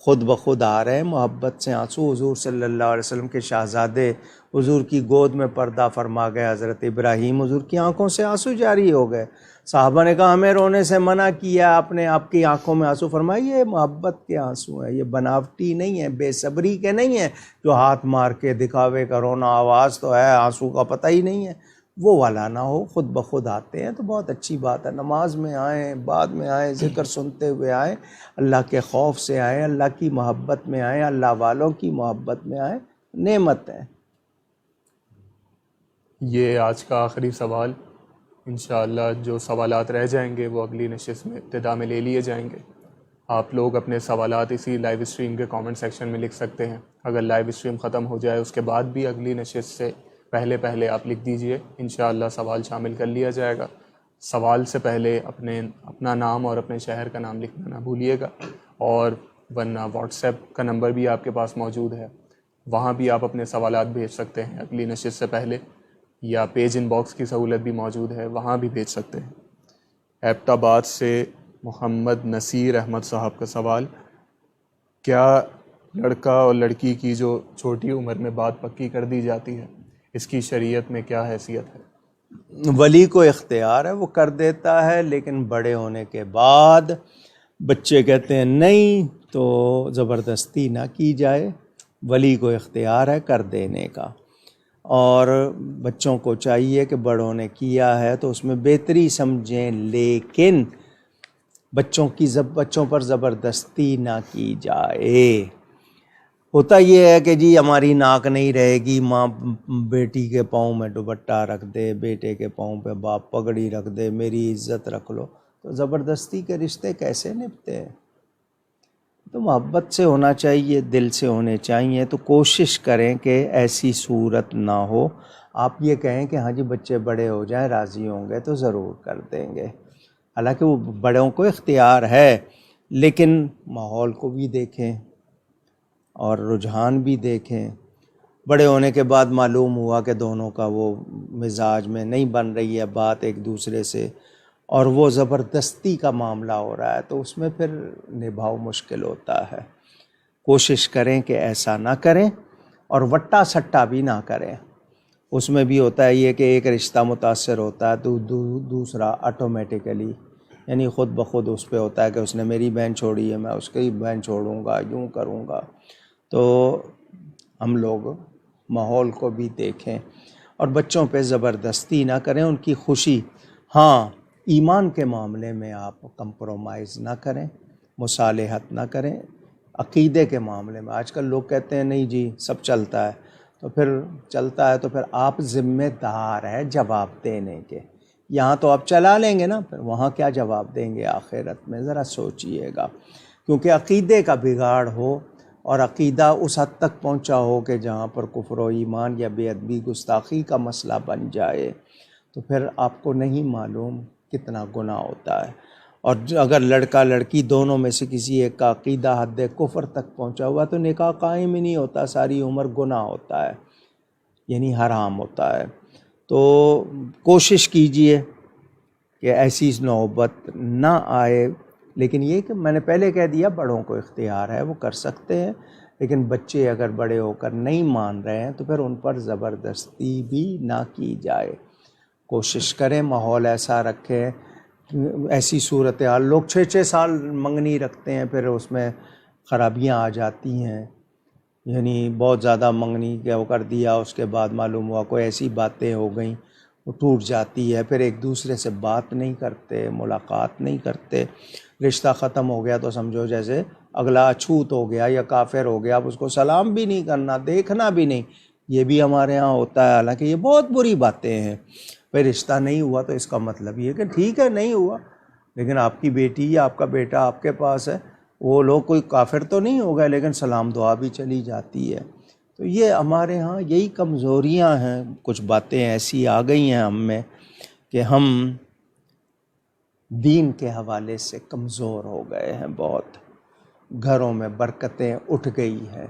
خود بخود آ رہے ہیں، محبت سے آنسو۔ حضور صلی اللہ علیہ وسلم کے شہزادے حضور کی گود میں پردہ فرما گئے حضرت ابراہیم، حضور کی آنکھوں سے آنسو جاری ہو گئے، صحابہ نے کہا ہمیں رونے سے منع کیا، آپ نے آپ کی آنکھوں میں آنسو فرمائے، یہ محبت کے آنسو ہیں، یہ بناوٹی نہیں ہے، بے صبری کے نہیں ہیں جو ہاتھ مار کے دکھاوے کا رونا، آواز تو ہے، آنسو کا پتہ ہی نہیں ہے، وہ والا نہ ہو، خود بخود آتے ہیں تو بہت اچھی بات ہے. نماز میں آئیں، بعد میں آئیں، ذکر سنتے ہوئے آئیں، اللہ کے خوف سے آئیں، اللہ کی محبت میں آئیں، اللہ والوں کی محبت میں آئیں، نعمت ہے. یہ آج کا آخری سوال. انشاءاللہ جو سوالات رہ جائیں گے وہ اگلی نشست میں ابتدا میں لے لیے جائیں گے. آپ لوگ اپنے سوالات اسی لائیو اسٹریم کے کامنٹ سیکشن میں لکھ سکتے ہیں. اگر لائیو اسٹریم ختم ہو جائے اس کے بعد بھی اگلی نشست سے پہلے آپ لکھ دیجئے، انشاءاللہ سوال شامل کر لیا جائے گا. سوال سے پہلے اپنا نام اور اپنے شہر کا نام لکھنا نہ بھولیے گا. اور ورنہ واٹس ایپ کا نمبر بھی آپ کے پاس موجود ہے، وہاں بھی آپ اپنے سوالات بھیج سکتے ہیں اگلی نشست سے پہلے، یا پیج ان باکس کی سہولت بھی موجود ہے، وہاں بھی بھیج سکتے ہیں. ایبٹ آباد سے محمد نصیر احمد صاحب کا سوال: کیا لڑکا اور لڑکی کی جو چھوٹی عمر میں بات پکی کر دی جاتی ہے، اس کی شریعت میں کیا حیثیت ہے؟ ولی کو اختیار ہے، وہ کر دیتا ہے، لیکن بڑے ہونے کے بعد بچے کہتے ہیں نہیں تو زبردستی نہ کی جائے. ولی کو اختیار ہے کر دینے کا، اور بچوں کو چاہیے کہ بڑوں نے کیا ہے تو اس میں بہتری سمجھیں، لیکن بچوں پر زبردستی نہ کی جائے. ہوتا یہ ہے کہ جی ہماری ناک نہیں رہے گی، ماں بیٹی کے پاؤں میں دوپٹہ رکھ دے، بیٹے کے پاؤں پہ باپ پگڑی رکھ دے، میری عزت رکھ لو. تو زبردستی کے رشتے کیسے نبھتے ہیں؟ تو محبت سے ہونا چاہیے، دل سے ہونے چاہیے. تو کوشش کریں کہ ایسی صورت نہ ہو. آپ یہ کہیں کہ ہاں جی بچے بڑے ہو جائیں راضی ہوں گے تو ضرور کر دیں گے، حالانکہ وہ بڑوں کو اختیار ہے، لیکن ماحول کو بھی دیکھیں اور رجحان بھی دیکھیں. بڑے ہونے کے بعد معلوم ہوا کہ دونوں کا وہ مزاج میں نہیں بن رہی ہے بات ایک دوسرے سے، اور وہ زبردستی کا معاملہ ہو رہا ہے، تو اس میں پھر نبھاؤ مشکل ہوتا ہے. کوشش کریں کہ ایسا نہ کریں، اور وٹا سٹا بھی نہ کریں. اس میں بھی ہوتا ہے یہ کہ ایک رشتہ متاثر ہوتا ہے تو دوسرا آٹومیٹیکلی، یعنی خود بخود اس پہ ہوتا ہے کہ اس نے میری بہن چھوڑی ہے، میں اس کی بہن چھوڑوں گا، یوں کروں گا. تو ہم لوگ ماحول کو بھی دیکھیں اور بچوں پہ زبردستی نہ کریں. ان کی خوشی، ہاں ایمان کے معاملے میں آپ کمپرومائز نہ کریں، مصالحت نہ کریں. عقیدے کے معاملے میں آج کل لوگ کہتے ہیں نہیں جی سب چلتا ہے، تو پھر چلتا ہے تو پھر آپ ذمہ دار ہیں جواب دینے کے. یہاں تو آپ چلا لیں گے نا، پھر وہاں کیا جواب دیں گے آخرت میں؟ ذرا سوچئے گا. کیونکہ عقیدے کا بگاڑ ہو اور عقیدہ اس حد تک پہنچا ہو کہ جہاں پر کفر و ایمان یا بے ادبی گستاخی کا مسئلہ بن جائے، تو پھر آپ کو نہیں معلوم کتنا گناہ ہوتا ہے. اور اگر لڑکا لڑکی دونوں میں سے کسی ایک کا عقیدہ حد کفر تک پہنچا ہوا تو نکاح قائم ہی نہیں ہوتا، ساری عمر گناہ ہوتا ہے، یعنی حرام ہوتا ہے. تو کوشش کیجئے کہ ایسی نوبت نہ آئے. لیکن یہ کہ میں نے پہلے کہہ دیا بڑوں کو اختیار ہے، وہ کر سکتے ہیں، لیکن بچے اگر بڑے ہو کر نہیں مان رہے ہیں تو پھر ان پر زبردستی بھی نہ کی جائے. کوشش کریں ماحول ایسا رکھیں. ایسی صورتحال لوگ 6 سال منگنی رکھتے ہیں، پھر اس میں خرابیاں آ جاتی ہیں. یعنی بہت زیادہ منگنی کیا وہ کر دیا، اس کے بعد معلوم ہوا کوئی ایسی باتیں ہو گئیں وہ ٹوٹ جاتی ہے. پھر ایک دوسرے سے بات نہیں کرتے، ملاقات نہیں کرتے. رشتہ ختم ہو گیا تو سمجھو جیسے اگلا اچھوت ہو گیا یا کافر ہو گیا، اب اس کو سلام بھی نہیں کرنا، دیکھنا بھی نہیں. یہ بھی ہمارے ہاں ہوتا ہے، حالانکہ یہ بہت بری باتیں ہیں. بھئی رشتہ نہیں ہوا تو اس کا مطلب یہ کہ ٹھیک ہے نہیں ہوا، لیکن آپ کی بیٹی یا آپ کا بیٹا آپ کے پاس ہے، وہ لوگ کوئی کافر تو نہیں ہو گئے، لیکن سلام دعا بھی چلی جاتی ہے. تو یہ ہمارے ہاں یہی کمزوریاں ہیں. کچھ باتیں ایسی آ گئی ہیں ہم میں کہ ہم دین کے حوالے سے کمزور ہو گئے ہیں بہت. گھروں میں برکتیں اٹھ گئی ہیں.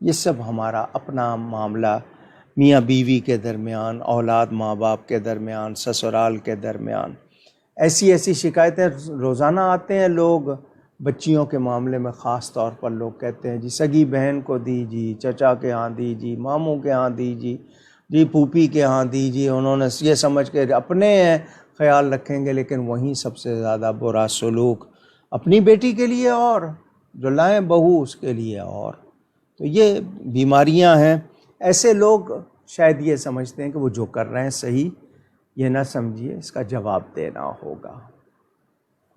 یہ سب ہمارا اپنا معاملہ، میاں بیوی کے درمیان، اولاد ماں باپ کے درمیان، سسرال کے درمیان. ایسی شکایتیں روزانہ آتے ہیں. لوگ بچیوں کے معاملے میں خاص طور پر لوگ کہتے ہیں جی سگی بہن کو دیجی، چچا کے ہاں دیجی، ماموں کے ہاں دیجی، جی پھوپھی کے ہاں دیجی. انہوں نے یہ سمجھ کے اپنے خیال رکھیں گے، لیکن وہیں سب سے زیادہ برا سلوک اپنی بیٹی کے لیے اور جو لائیں بہو اس کے لیے اور. تو یہ بیماریاں ہیں. ایسے لوگ شاید یہ سمجھتے ہیں کہ وہ جو کر رہے ہیں صحیح، یہ نہ سمجھیے اس کا جواب دینا ہوگا،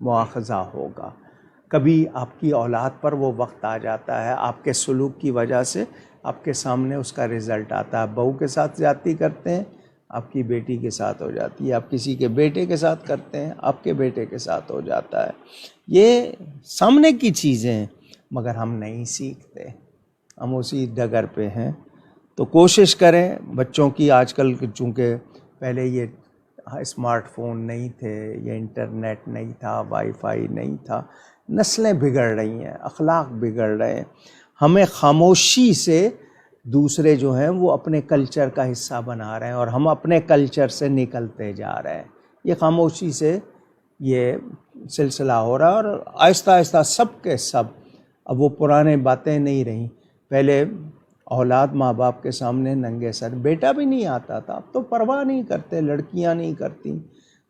مواخذہ ہوگا۔ کبھی آپ کی اولاد پر وہ وقت آ جاتا ہے، آپ کے سلوک کی وجہ سے آپ کے سامنے اس کا رزلٹ آتا ہے۔ بہو کے ساتھ زیادتی کرتے ہیں، آپ کی بیٹی کے ساتھ ہو جاتی ہے۔ آپ کسی کے بیٹے کے ساتھ کرتے ہیں، آپ کے بیٹے کے ساتھ ہو جاتا ہے۔ یہ سامنے کی چیزیں ہیں، مگر ہم نہیں سیکھتے، ہم اسی ڈگر پہ ہیں۔ تو کوشش کریں بچوں کی، آج کل چونکہ پہلے یہ اسمارٹ فون نہیں تھے، یہ انٹرنیٹ نہیں تھا، وائی فائی نہیں تھا، نسلیں بگڑ رہی ہیں، اخلاق بگڑ رہے ہیں۔ ہمیں خاموشی سے دوسرے جو ہیں وہ اپنے کلچر کا حصہ بنا رہے ہیں، اور ہم اپنے کلچر سے نکلتے جا رہے ہیں۔ یہ خاموشی سے یہ سلسلہ ہو رہا ہے، اور آہستہ آہستہ سب کے سب اب وہ پرانے باتیں نہیں رہیں۔ پہلے اولاد ماں باپ کے سامنے ننگے سر، بیٹا بھی نہیں آتا تھا، اب تو پرواہ نہیں کرتے، لڑکیاں نہیں کرتی،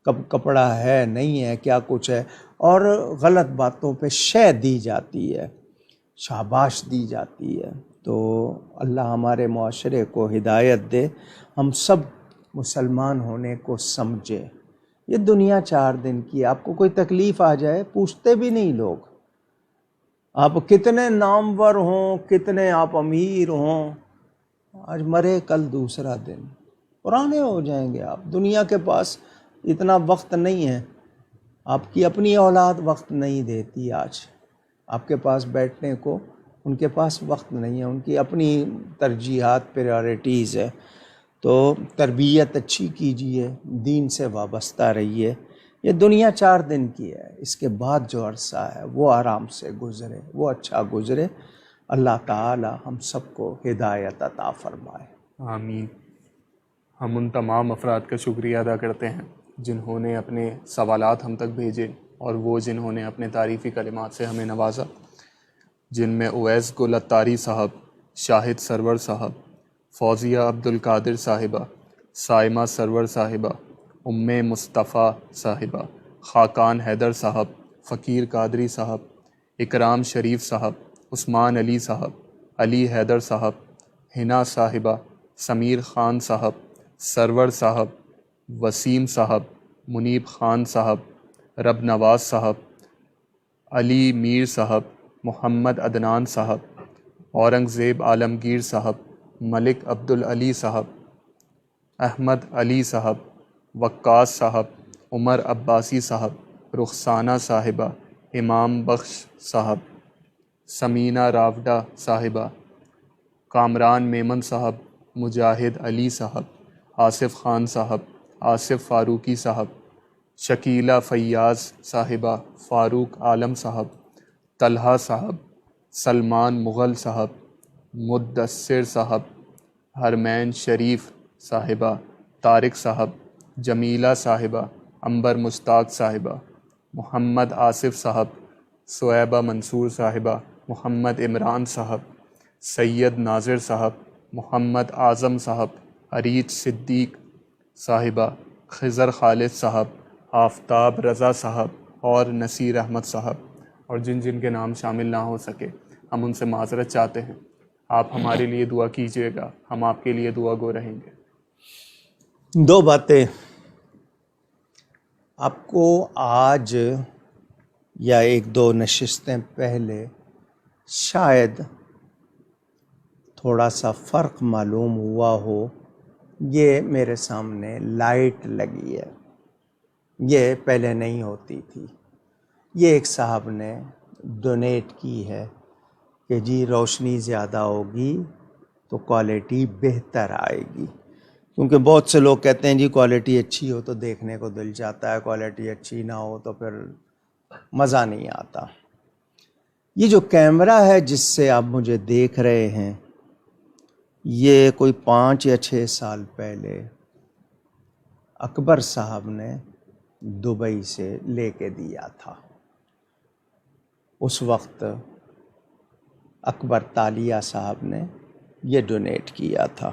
کب کپڑا ہے نہیں ہے کیا کچھ ہے، اور غلط باتوں پہ شے دی جاتی ہے، شاباش دی جاتی ہے۔ تو اللہ ہمارے معاشرے کو ہدایت دے، ہم سب مسلمان ہونے کو سمجھے۔ یہ دنیا 4 دن کی، آپ کو کوئی تکلیف آ جائے پوچھتے بھی نہیں لوگ، آپ کتنے نامور ہوں، کتنے آپ امیر ہوں، آج مرے کل دوسرا دن، پرانے ہو جائیں گے آپ۔ دنیا کے پاس اتنا وقت نہیں ہے، آپ کی اپنی اولاد وقت نہیں دیتی آج آپ کے پاس بیٹھنے کو، ان کے پاس وقت نہیں ہے، ان کی اپنی ترجیحات، پریارٹیز ہے۔ تو تربیت اچھی کیجیے، دین سے وابستہ رہیے۔ یہ دنیا 4 دن کی ہے، اس کے بعد جو عرصہ ہے وہ آرام سے گزرے، وہ اچھا گزرے۔ اللہ تعالی ہم سب کو ہدایت عطا فرمائے۔ آمین۔ ہم ان تمام افراد کا شکریہ ادا کرتے ہیں جنہوں نے اپنے سوالات ہم تک بھیجے، اور وہ جنہوں نے اپنے تعریفی کلمات سے ہمیں نوازا، جن میں اویس گل اتاری صاحب، شاہد سرور صاحب، فوزیہ عبد القادر صاحبہ، سائمہ سرور صاحبہ، ام مصطفیٰ صاحبہ، خاقان حیدر صاحب، فقیر قادری صاحب، اکرام شریف صاحب، عثمان علی صاحب، علی حیدر صاحب، حنا صاحبہ، سمیر خان صاحب، سرور صاحب، وسیم صاحب، منیب خان صاحب، رب نواز صاحب، علی میر صاحب، محمد عدنان صاحب، اورنگزیب عالمگیر صاحب، ملک عبدالعلی صاحب، احمد علی صاحب، وقاص صاحب، عمر عباسی صاحب، رخسانہ صاحبہ، امام بخش صاحب، سمینہ راوڈہ صاحبہ، کامران میمن صاحب، مجاہد علی صاحب، آصف خان صاحب، آصف فاروقی صاحب، شکیلہ فیاض صاحبہ، فاروق عالم صاحب، طلحہ صاحب، سلمان مغل صاحب، مدثر صاحب، حرمین شریف صاحبہ، طارق صاحب، جمیلہ صاحبہ، عنبر مشتاق صاحبہ، محمد آصف صاحب، صعیبہ منصور صاحبہ، محمد عمران صاحب، سید ناظر صاحب، محمد اعظم صاحب، عریج صدیق صاحبہ، خضر خالد صاحب، آفتاب رضا صاحب، اور نصیر احمد صاحب، اور جن جن کے نام شامل نہ ہو سکے ہم ان سے معذرت چاہتے ہیں۔ آپ ہمارے لیے دعا کیجیے گا، ہم آپ کے لیے دعا گو رہیں گے۔ 2 باتیں آپ کو آج یا 1-2 نشستیں پہلے شاید تھوڑا سا فرق معلوم ہوا ہو۔ یہ میرے سامنے لائٹ لگی ہے، یہ پہلے نہیں ہوتی تھی۔ یہ ایک صاحب نے ڈونیٹ کی ہے کہ جی روشنی زیادہ ہوگی تو کوالٹی بہتر آئے گی، کیونکہ بہت سے لوگ کہتے ہیں جی کوالٹی اچھی ہو تو دیکھنے کو دل چاہتا ہے، کوالٹی اچھی نہ ہو تو پھر مزہ نہیں آتا۔ یہ جو کیمرہ ہے جس سے آپ مجھے دیکھ رہے ہیں، یہ کوئی 5 یا 6 سال پہلے اکبر صاحب نے دبئی سے لے کے دیا تھا۔ اس وقت اکبر تالیہ صاحب نے یہ ڈونیٹ کیا تھا۔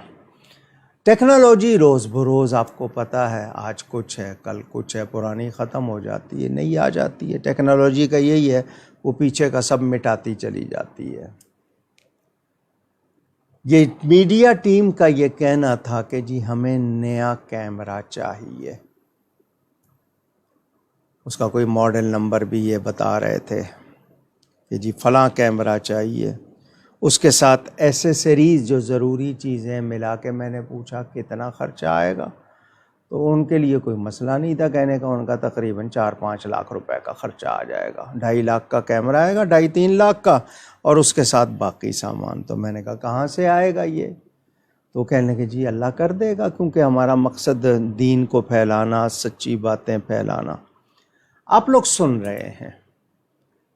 ٹیکنالوجی روز بروز آپ کو پتہ ہے، آج کچھ ہے کل کچھ ہے، پرانی ختم ہو جاتی ہے، نئی آ جاتی ہے۔ ٹیکنالوجی کا یہی ہے، وہ پیچھے کا سب مٹاتی چلی جاتی ہے۔ یہ میڈیا ٹیم کا یہ کہنا تھا کہ جی ہمیں نیا کیمرہ چاہیے۔ اس کا کوئی ماڈل نمبر بھی یہ بتا رہے تھے کہ جی فلاں کیمرہ چاہیے، اس کے ساتھ ایسیسریز جو ضروری چیزیں ملا کے میں نے پوچھا کتنا خرچہ آئے گا، تو ان کے لیے کوئی مسئلہ نہیں تھا کہنے کا، ان کا تقریباً 4-5 لاکھ روپے کا خرچہ آ جائے گا، 2.5 لاکھ کا کیمرہ آئے گا، 2.5-3 لاکھ کا، اور اس کے ساتھ باقی سامان۔ تو میں نے کہا کہاں سے آئے گا یہ؟ تو کہنے کہ جی اللہ کر دے گا، کیونکہ ہمارا مقصد دین کو پھیلانا، سچی باتیں پھیلانا۔ آپ لوگ سن رہے ہیں،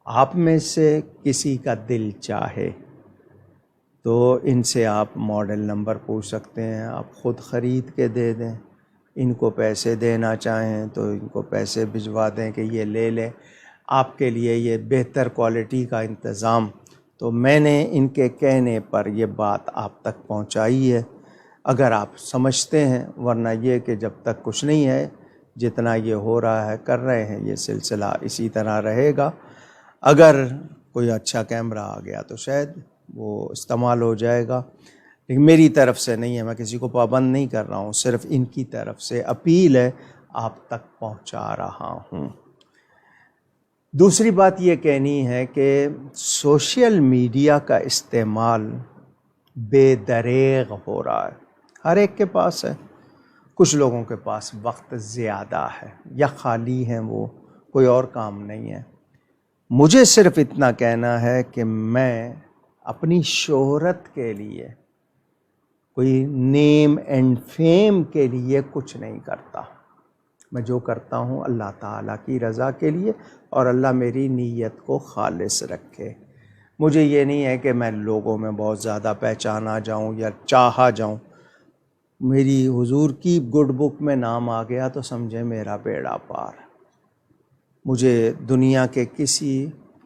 آپ میں سے کسی کا دل چاہے تو ان سے آپ ماڈل نمبر پوچھ سکتے ہیں، آپ خود خرید کے دے دیں، ان کو پیسے دینا چاہیں تو ان کو پیسے بھجوا دیں کہ یہ لے لیں، آپ کے لیے یہ بہتر کوالٹی کا انتظام۔ تو میں نے ان کے کہنے پر یہ بات آپ تک پہنچائی ہے، اگر آپ سمجھتے ہیں، ورنہ یہ کہ جب تک کچھ نہیں ہے، جتنا یہ ہو رہا ہے کر رہے ہیں، یہ سلسلہ اسی طرح رہے گا۔ اگر کوئی اچھا کیمرہ آ گیا تو شاید وہ استعمال ہو جائے گا، لیکن میری طرف سے نہیں ہے، میں کسی کو پابند نہیں کر رہا ہوں، صرف ان کی طرف سے اپیل ہے، آپ تک پہنچا رہا ہوں۔ دوسری بات یہ کہنی ہے کہ سوشل میڈیا کا استعمال بے دریغ ہو رہا ہے، ہر ایک کے پاس ہے، کچھ لوگوں کے پاس وقت زیادہ ہے یا خالی ہیں، وہ کوئی اور کام نہیں ہے۔ مجھے صرف اتنا کہنا ہے کہ میں اپنی شہرت کے لیے، کوئی نیم اینڈ فیم کے لیے کچھ نہیں کرتا، میں جو کرتا ہوں اللہ تعالیٰ کی رضا کے لیے، اور اللہ میری نیت کو خالص رکھے۔ مجھے یہ نہیں ہے کہ میں لوگوں میں بہت زیادہ پہچانا جاؤں یا چاہا جاؤں، میری حضور کی گڈ بک میں نام آ گیا تو سمجھے میرا بیڑا پار۔ مجھے دنیا کے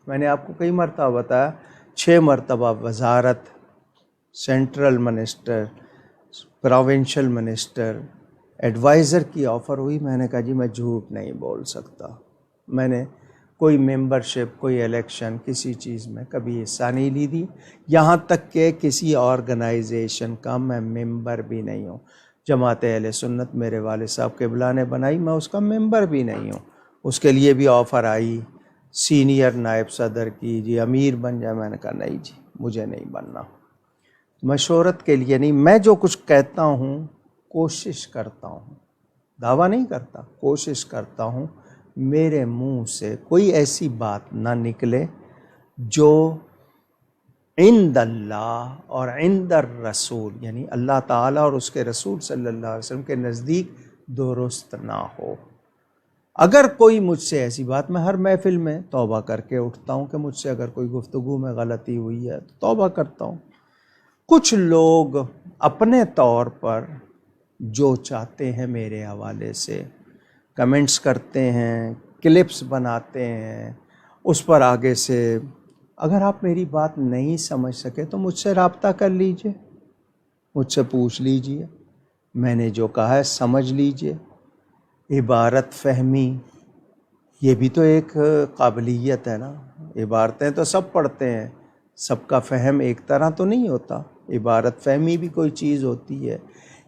میں نے آپ کو کئی مرتبہ بتایا، 6 مرتبہ وزارت، central minister, provincial minister, adviser کی آفر ہوئی، میں نے کہا جی میں جھوٹ نہیں بول سکتا، میں نے کوئی ممبرشپ، کوئی الیکشن، کسی چیز میں کبھی حصہ نہیں لی دی، یہاں تک کہ کسی آرگنائزیشن کا میں ممبر بھی نہیں ہوں۔ جماعت اہل سنت میرے والد صاحب قبلہ نے بنائی، میں اس کا ممبر بھی نہیں ہوں، اس کے لیے بھی آفر آئی سینئر نائب صدر کی، جی امیر بن جائے، میں نے کہا نہیں جی مجھے نہیں بننا، میں شہرت کے لیے نہیں، میں جو کچھ کہتا ہوں کوشش کرتا ہوں، دعویٰ نہیں کرتا، کوشش کرتا ہوں میرے منہ سے کوئی ایسی بات نہ نکلے جو عند اللہ اور عند الرسول، یعنی اللہ تعالیٰ اور اس کے رسول صلی اللہ علیہ وسلم کے نزدیک درست نہ ہو۔ اگر کوئی مجھ سے ایسی بات، میں ہر محفل میں توبہ کر کے اٹھتا ہوں کہ مجھ سے اگر کوئی گفتگو میں غلطی ہوئی ہے تو توبہ کرتا ہوں۔ کچھ لوگ اپنے طور پر جو چاہتے ہیں میرے حوالے سے کمنٹس کرتے ہیں، کلپس بناتے ہیں، اس پر آگے سے اگر آپ میری بات نہیں سمجھ سکے تو مجھ سے رابطہ کر لیجئے، مجھ سے پوچھ لیجئے، میں نے جو کہا ہے سمجھ لیجئے۔ عبارت فہمی یہ بھی تو ایک قابلیت ہے نا، عبارتیں تو سب پڑھتے ہیں، سب کا فہم ایک طرح تو نہیں ہوتا، عبارت فہمی بھی کوئی چیز ہوتی ہے،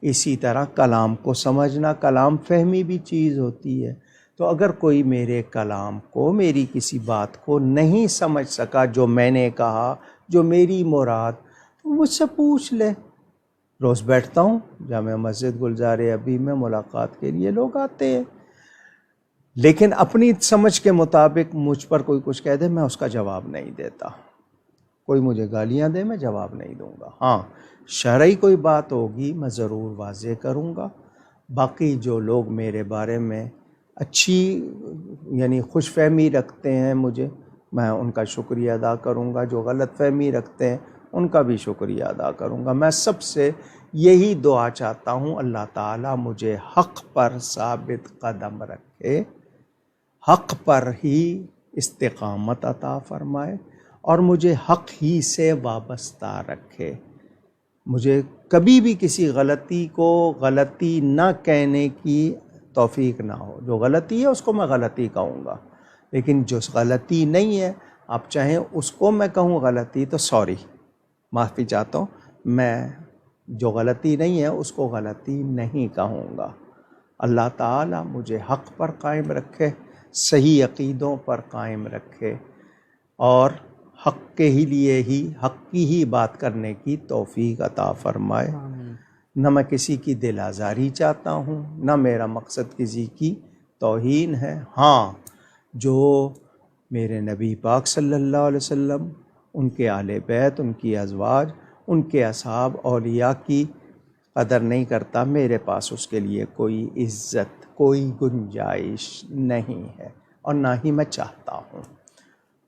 اسی طرح کلام کو سمجھنا، کلام فہمی بھی چیز ہوتی ہے۔ تو اگر کوئی میرے کلام کو، میری کسی بات کو نہیں سمجھ سکا، جو میں نے کہا، جو میری مراد، تو مجھ سے پوچھ لے۔ روز بیٹھتا ہوں جامع مسجد گلزار ابی میں، ملاقات کے لیے لوگ آتے ہیں، لیکن اپنی سمجھ کے مطابق مجھ پر کوئی کچھ کہہ دے میں اس کا جواب نہیں دیتا، کوئی مجھے گالیاں دے میں جواب نہیں دوں گا۔ ہاں شرعی کوئی بات ہوگی میں ضرور واضح کروں گا۔ باقی جو لوگ میرے بارے میں اچھی یعنی خوش فہمی رکھتے ہیں مجھے، میں ان کا شکریہ ادا کروں گا، جو غلط فہمی رکھتے ہیں ان کا بھی شکریہ ادا کروں گا۔ میں سب سے یہی دعا چاہتا ہوں، اللہ تعالیٰ مجھے حق پر ثابت قدم رکھے، حق پر ہی استقامت عطا فرمائے، اور مجھے حق ہی سے وابستہ رکھے، مجھے کبھی بھی کسی غلطی کو غلطی نہ کہنے کی توفیق نہ ہو۔ جو غلطی ہے اس کو میں غلطی کہوں گا، لیکن جو غلطی نہیں ہے آپ چاہیں اس کو میں کہوں غلطی تو سوری، معافی چاہتا ہوں، میں جو غلطی نہیں ہے اس کو غلطی نہیں کہوں گا۔ اللہ تعالیٰ مجھے حق پر قائم رکھے، صحیح عقیدوں پر قائم رکھے اور حق کے ہی لیے ہی حق کی ہی بات کرنے کی توفیق عطا فرمائے۔ نہ میں کسی کی دل آزاری چاہتا ہوں، نہ میرا مقصد کسی کی توہین ہے۔ ہاں، جو میرے نبی پاک صلی اللہ علیہ وسلم، ان کے اہل بیت، ان کی ازواج، ان کے اصحاب، اولیاء کی قدر نہیں کرتا، میرے پاس اس کے لیے کوئی عزت، کوئی گنجائش نہیں ہے، اور نہ ہی میں چاہتا ہوں۔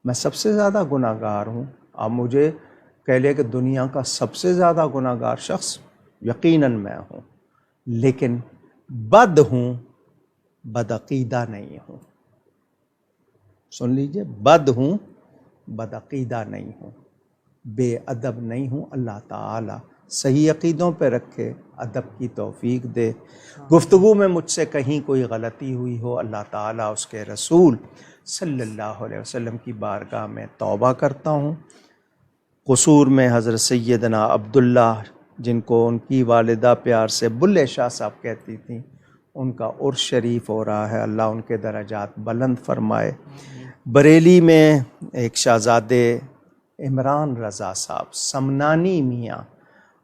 میں سب سے زیادہ گناہ گار ہوں۔ آپ مجھے کہہ لیں کہ دنیا کا سب سے زیادہ گناہ گار شخص، یقیناً میں ہوں، لیکن بد ہوں، بدعقیدہ نہیں ہوں۔ سن لیجئے، بد ہوں، بدعقیدہ نہیں ہوں، بے ادب نہیں ہوں۔ اللہ تعالی صحیح عقیدوں پہ رکھے، ادب کی توفیق دے۔ گفتگو میں مجھ سے کہیں کوئی غلطی ہوئی ہو، اللہ تعالیٰ اس کے رسول صلی اللہ علیہ وسلم کی بارگاہ میں توبہ کرتا ہوں۔ قصور میں حضرت سیدنا عبداللہ، جن کو ان کی والدہ پیار سے بلے شاہ صاحب کہتی تھیں، ان کا عرس شریف ہو رہا ہے، اللہ ان کے درجات بلند فرمائے۔ بریلی میں ایک شہزادے عمران رضا صاحب سمنانی میاں،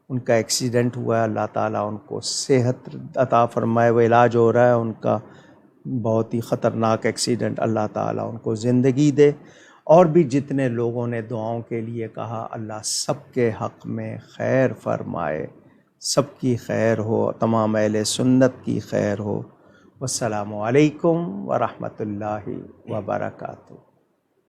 ان کا ایکسیڈنٹ ہوا ہے، اللہ تعالیٰ ان کو صحت عطا فرمائے، وہ علاج ہو رہا ہے ان کا، بہت ہی خطرناک ایکسیڈنٹ، اللہ تعالیٰ ان کو زندگی دے۔ اور بھی جتنے لوگوں نے دعاؤں کے لیے کہا، اللہ سب کے حق میں خیر فرمائے، سب کی خیر ہو، تمام اہل سنت کی خیر ہو۔ والسلام علیکم ورحمۃ اللہ وبرکاتہ۔